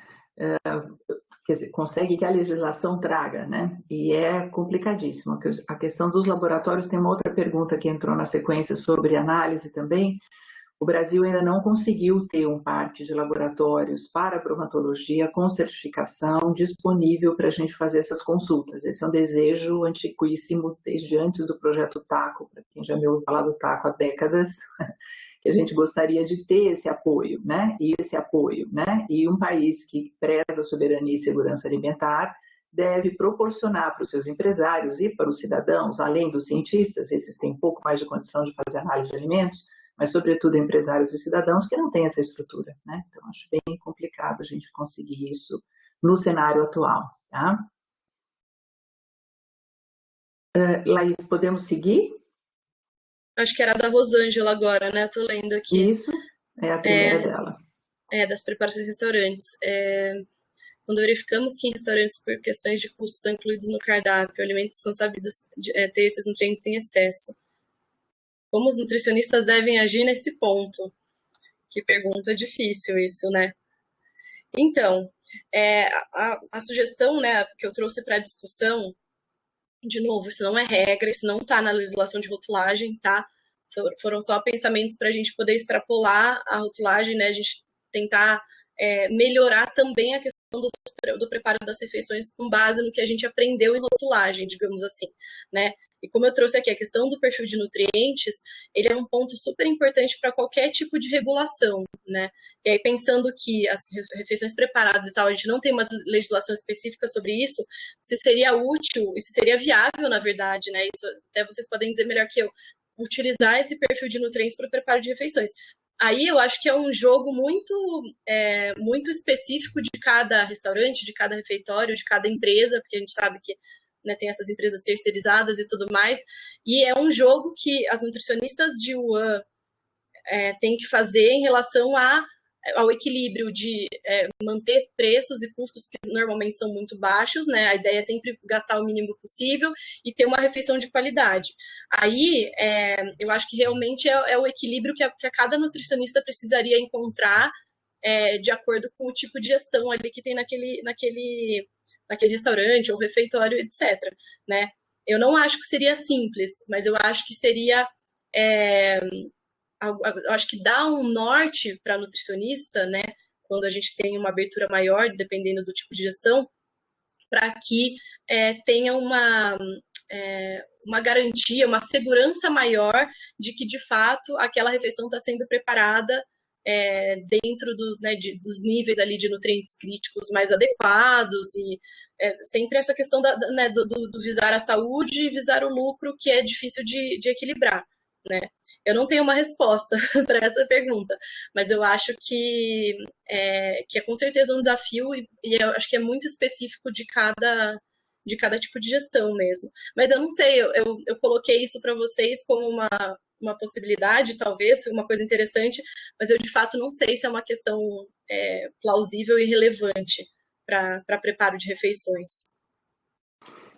Quer dizer, consegue que a legislação traga, né? E é complicadíssimo. A questão dos laboratórios, tem uma outra pergunta que entrou na sequência sobre análise também. O Brasil ainda não conseguiu ter um parque de laboratórios para bromatologia com certificação disponível para a gente fazer essas consultas. Esse é um desejo antiquíssimo, desde antes do projeto TACO, para quem já me ouviu falar do TACO há décadas, que a gente gostaria de ter esse apoio, né? E um país que preza a soberania e segurança alimentar deve proporcionar para os seus empresários e para os cidadãos, além dos cientistas, esses têm um pouco mais de condição de fazer análise de alimentos, mas, sobretudo, empresários e cidadãos que não têm essa estrutura, né? Então, acho bem complicado a gente conseguir isso no cenário atual, tá? Laís, podemos seguir? Acho que era da Rosângela agora, né? Estou lendo aqui. Isso, é a primeira dela. Das preparações de restaurantes. Quando verificamos que em restaurantes, por questões de custo, são incluídos no cardápio, alimentos são sabidos ter esses nutrientes em excesso. Como os nutricionistas devem agir nesse ponto? Que pergunta difícil isso, né? Então, a sugestão, né, que eu trouxe para a discussão, de novo, isso não é regra, isso não está na legislação de rotulagem, tá? Foram só pensamentos para a gente poder extrapolar a rotulagem, né? A gente tentar melhorar também a questão do preparo das refeições com base no que a gente aprendeu em rotulagem, digamos assim, né? E como eu trouxe aqui, a questão do perfil de nutrientes, ele é um ponto super importante para qualquer tipo de regulação, né? E aí, pensando que as refeições preparadas e tal, a gente não tem uma legislação específica sobre isso, se seria útil, e se seria viável, na verdade, né? Isso até vocês podem dizer melhor que eu, utilizar esse perfil de nutrientes para o preparo de refeições. Aí eu acho que é um jogo muito específico de cada restaurante, de cada refeitório, de cada empresa, porque a gente sabe que, né, tem essas empresas terceirizadas e tudo mais, e é um jogo que as nutricionistas de UAN têm que fazer em relação a ao equilíbrio de manter preços e custos que normalmente são muito baixos, né? A ideia é sempre gastar o mínimo possível e ter uma refeição de qualidade. Aí, eu acho que realmente é o equilíbrio que a cada nutricionista precisaria encontrar de acordo com o tipo de gestão ali que tem naquele restaurante ou refeitório, etc. Né? Eu não acho que seria simples, mas eu acho que seria... eu acho que dá um norte para nutricionista, né? Quando a gente tem uma abertura maior, dependendo do tipo de gestão, para que tenha uma garantia, uma segurança maior de que, de fato, aquela refeição está sendo preparada dentro dos níveis ali de nutrientes críticos mais adequados e sempre essa questão do visar a saúde e visar o lucro, que é difícil de equilibrar. Né? Eu não tenho uma resposta para essa pergunta, mas eu acho que é com certeza um desafio e eu acho que é muito específico de cada tipo de gestão mesmo. Mas eu não sei, eu coloquei isso para vocês como uma possibilidade, talvez, uma coisa interessante, mas eu de fato não sei se é uma questão plausível e relevante para preparo de refeições.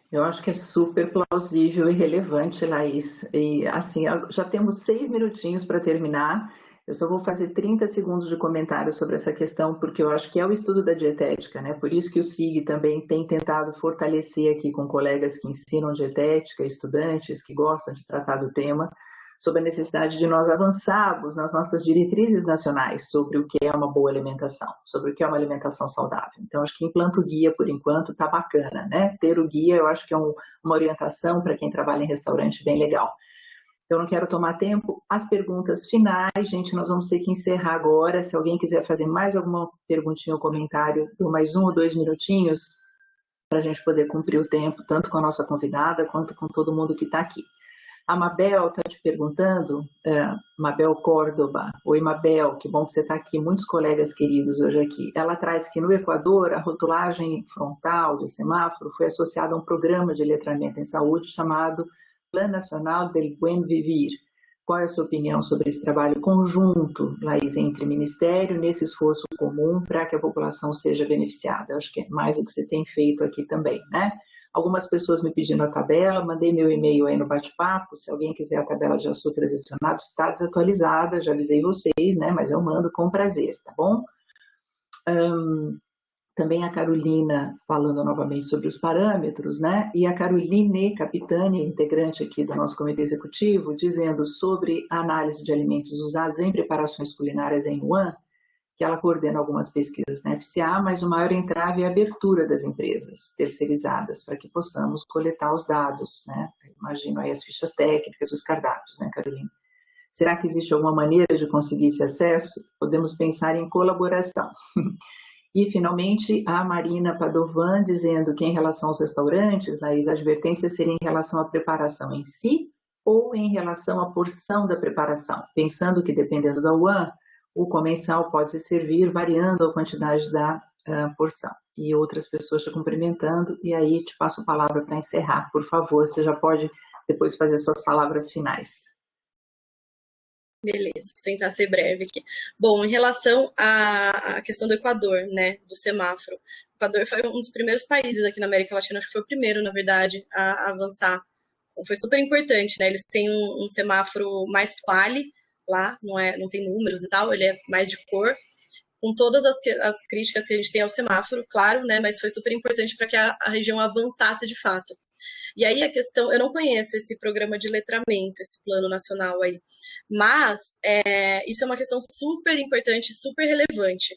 Eu acho que é super plausível e relevante, Laís. E assim, já temos 6 minutinhos para terminar. Eu só vou fazer 30 segundos de comentário sobre essa questão, porque eu acho que é o estudo da dietética, né? Por isso que o SIG também tem tentado fortalecer aqui com colegas que ensinam dietética, estudantes que gostam de tratar do tema, sobre a necessidade de nós avançarmos nas nossas diretrizes nacionais sobre o que é uma boa alimentação, sobre o que é uma alimentação saudável. Então, acho que implanta o guia, por enquanto, tá bacana, né? Ter o guia, eu acho que é uma orientação para quem trabalha em restaurante bem legal. Eu não quero tomar tempo. As perguntas finais, gente, nós vamos ter que encerrar agora. Se alguém quiser fazer mais alguma perguntinha ou comentário, dou mais 1 ou 2 minutinhos para a gente poder cumprir o tempo, tanto com a nossa convidada quanto com todo mundo que está aqui. A Mabel está te perguntando, Mabel Córdoba. Oi, Mabel, que bom que você está aqui, muitos colegas queridos hoje aqui. Ela traz que no Equador a rotulagem frontal de semáforo foi associada a um programa de letramento em saúde chamado Plano Nacional del Buen Vivir. Qual é a sua opinião sobre esse trabalho conjunto, Laís, entre ministério, nesse esforço comum para que a população seja beneficiada? Eu acho que é mais o que você tem feito aqui também, né? Algumas pessoas me pedindo a tabela, mandei meu e-mail aí no bate-papo, se alguém quiser a tabela de açúcares adicionados, está desatualizada, já avisei vocês, né, mas eu mando com prazer, tá bom? Também a Carolina falando novamente sobre os parâmetros, né, e a Caroline Capitani, integrante aqui do nosso comitê executivo, dizendo sobre a análise de alimentos usados em preparações culinárias em Wuhan, que ela coordena algumas pesquisas na FCA, mas o maior entrave é a abertura das empresas terceirizadas, para que possamos coletar os dados, né? Imagino aí as fichas técnicas, os cardápios, né, Carolina? Será que existe alguma maneira de conseguir esse acesso? Podemos pensar em colaboração. E, finalmente, a Marina Padovan dizendo que, em relação aos restaurantes, Laís, a advertência seria em relação à preparação em si ou em relação à porção da preparação, pensando que, dependendo da UAN, o comensal pode se servir variando a quantidade da porção. E outras pessoas te cumprimentando, e aí te passo a palavra para encerrar. Por favor, você já pode depois fazer suas palavras finais. Beleza, vou tentar ser breve aqui. Bom, em relação à questão do Equador, né, do semáforo, o Equador foi um dos primeiros países aqui na América Latina, acho que foi o primeiro, na verdade, a avançar. Foi super importante, né, eles têm um semáforo mais quali lá, não tem números e tal, ele é mais de cor, com todas as críticas que a gente tem ao semáforo, claro, né, mas foi super importante para que a região avançasse de fato. E aí a questão, eu não conheço esse programa de letramento, esse plano nacional aí, mas isso é uma questão super importante, super relevante.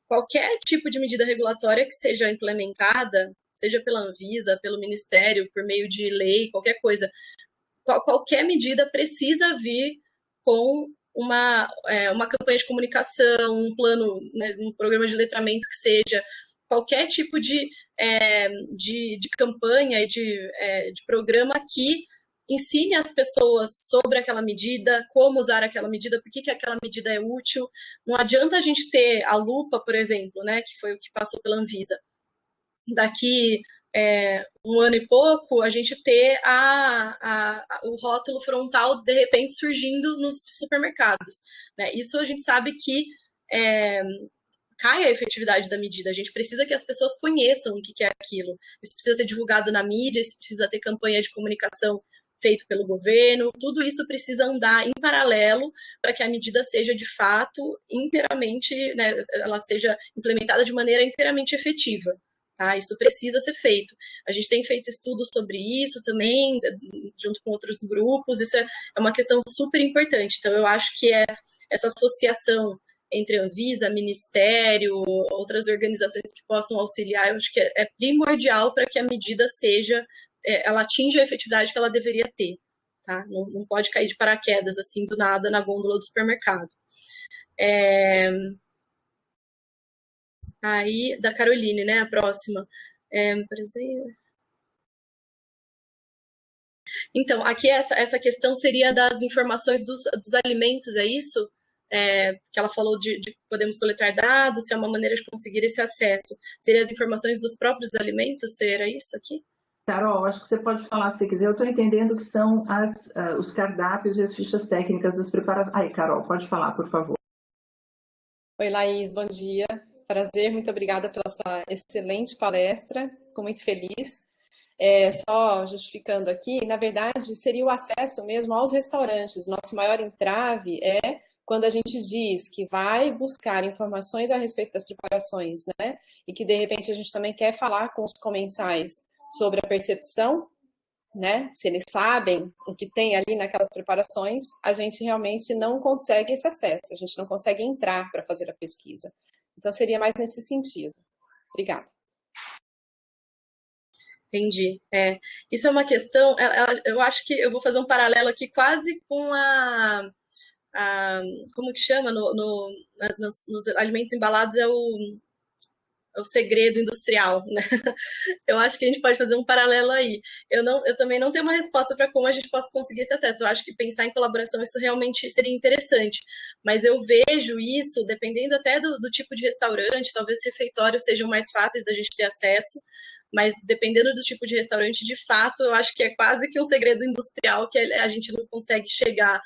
Qualquer tipo de medida regulatória que seja implementada, seja pela Anvisa, pelo Ministério, por meio de lei, qualquer coisa, qualquer medida precisa vir com uma campanha de comunicação, um plano, né, um programa de letramento que seja, qualquer tipo de campanha e de programa que ensine as pessoas sobre aquela medida, como usar aquela medida, por que aquela medida é útil. Não adianta a gente ter a lupa, por exemplo, né, que foi o que passou pela Anvisa. Daqui um ano e pouco, a gente ter o rótulo frontal, de repente, surgindo nos supermercados. Né? Isso a gente sabe que cai a efetividade da medida. A gente precisa que as pessoas conheçam o que é aquilo. Isso precisa ser divulgado na mídia, isso precisa ter campanha de comunicação feito pelo governo, tudo isso precisa andar em paralelo para que a medida seja, de fato, inteiramente, né, ela seja implementada de maneira inteiramente efetiva. Tá? Isso precisa ser feito. A gente tem feito estudos sobre isso também, junto com outros grupos, isso é uma questão super importante. Então, eu acho que essa associação entre Anvisa, Ministério, outras organizações que possam auxiliar, eu acho que é primordial para que a medida seja ela atinge a efetividade que ela deveria ter, tá? Não pode cair de paraquedas, assim, do nada, na gôndola do supermercado. Aí, da Caroline, né, a próxima. Então, aqui essa questão seria das informações dos alimentos, é isso? Que ela falou de podemos coletar dados, se é uma maneira de conseguir esse acesso. Seria as informações dos próprios alimentos? Seria isso aqui? Carol, acho que você pode falar se quiser. Eu estou entendendo que são os cardápios e as fichas técnicas das preparações. Aí, Carol, pode falar, por favor. Oi, Laís, bom dia. Prazer, muito obrigada pela sua excelente palestra. Fico muito feliz. Só justificando aqui, na verdade, seria o acesso mesmo aos restaurantes. Nosso maior entrave é quando a gente diz que vai buscar informações a respeito das preparações, né? E que, de repente, a gente também quer falar com os comensais sobre a percepção, né? Se eles sabem o que tem ali naquelas preparações, a gente realmente não consegue esse acesso, a gente não consegue entrar para fazer a pesquisa. Então, seria mais nesse sentido. Obrigada. Entendi. Isso é uma questão, eu acho que eu vou fazer um paralelo aqui quase com como que chama, nos alimentos embalados é o segredo industrial, né? Eu acho que a gente pode fazer um paralelo aí. Eu também não tenho uma resposta para como a gente possa conseguir esse acesso. Eu acho que pensar em colaboração, isso realmente seria interessante. Mas eu vejo isso, dependendo até do tipo de restaurante, talvez refeitórios sejam mais fáceis da gente ter acesso, mas dependendo do tipo de restaurante, de fato, eu acho que é quase que um segredo industrial que a gente não consegue chegar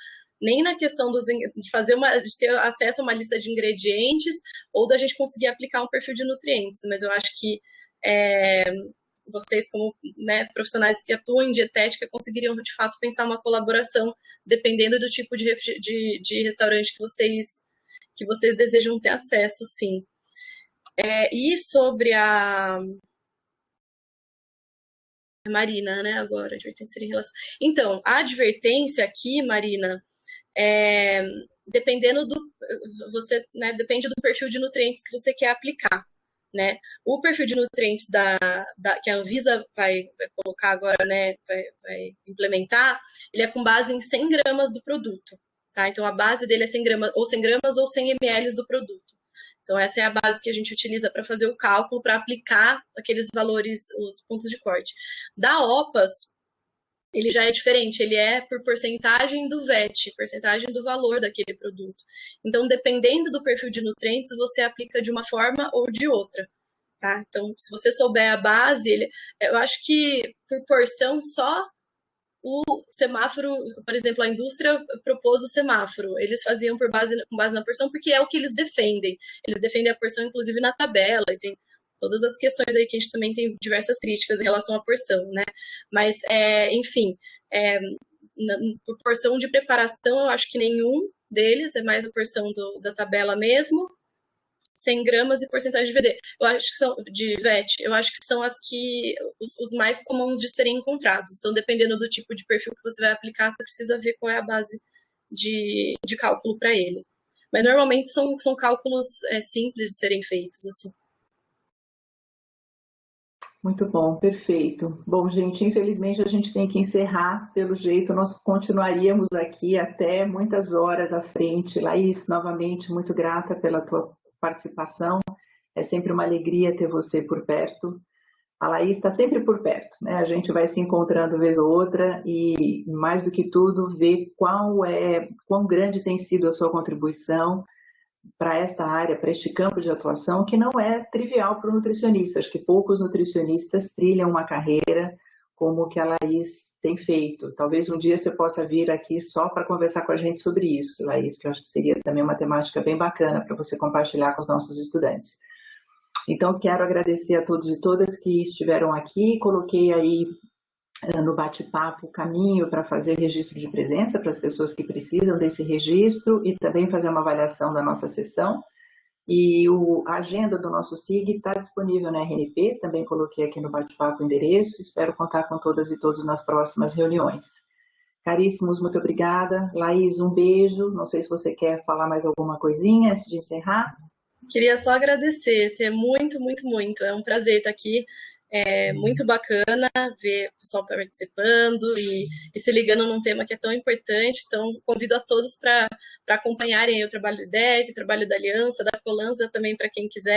nem na questão de ter acesso a uma lista de ingredientes ou da gente conseguir aplicar um perfil de nutrientes, mas eu acho que vocês, como, né, profissionais que atuam em dietética, conseguiriam de fato pensar uma colaboração dependendo do tipo de restaurante que vocês desejam ter acesso, sim. E sobre a Marina, né, agora, advertência em relação... Então, a advertência aqui, Marina, dependendo né, depende do perfil de nutrientes que você quer aplicar, né? O perfil de nutrientes que a Anvisa vai colocar agora, né, vai implementar, ele é com base em 100 gramas do produto, tá? Então, a base dele é 100 gramas ou 100 ml do produto. Então, essa é a base que a gente utiliza para fazer o cálculo, para aplicar aqueles valores, os pontos de corte. Da OPAS, ele já é diferente, ele é por porcentagem do VET, porcentagem do valor daquele produto. Então, dependendo do perfil de nutrientes, você aplica de uma forma ou de outra, tá? Então, se você souber a base, eu acho que por porção só o semáforo, por exemplo, a indústria propôs o semáforo, eles faziam com base na porção, porque é o que eles defendem. Eles defendem a porção, inclusive, na tabela, e tem todas as questões aí que a gente também tem diversas críticas em relação à porção, né? Mas, enfim, por porção de preparação, eu acho que nenhum deles, é mais a porção da tabela mesmo, 100 gramas e porcentagem de VD. Eu acho que são de VET, eu acho que são os mais comuns de serem encontrados. Então, dependendo do tipo de perfil que você vai aplicar, você precisa ver qual é a base de cálculo para ele. Mas normalmente são cálculos simples de serem feitos, assim. Muito bom, perfeito. Bom, gente, infelizmente a gente tem que encerrar. Pelo jeito, nós continuaríamos aqui até muitas horas à frente. Laís, novamente, muito grata pela tua participação. É sempre uma alegria ter você por perto. A Laís está sempre por perto, né? A gente vai se encontrando vez ou outra e, mais do que tudo, ver quão grande tem sido a sua contribuição para esta área, para este campo de atuação, que não é trivial para o nutricionista. Acho que poucos nutricionistas trilham uma carreira como que a Laís tem feito. Talvez um dia você possa vir aqui só para conversar com a gente sobre isso, Laís, que eu acho que seria também uma temática bem bacana para você compartilhar com os nossos estudantes. Então, quero agradecer a todos e todas que estiveram aqui. Coloquei aí no bate-papo o caminho para fazer registro de presença para as pessoas que precisam desse registro e também fazer uma avaliação da nossa sessão. E a agenda do nosso SIG está disponível na RNP, também coloquei aqui no bate-papo o endereço, espero contar com todas e todos nas próximas reuniões. Caríssimos, muito obrigada. Laís, um beijo, não sei se você quer falar mais alguma coisinha antes de encerrar. Queria só agradecer, é muito, muito, muito, é um prazer estar aqui. É muito bacana ver o pessoal participando e se ligando num tema que é tão importante. Então, convido a todos para acompanharem o trabalho do IDEC, o trabalho da Aliança, da Colanza também, para quem quiser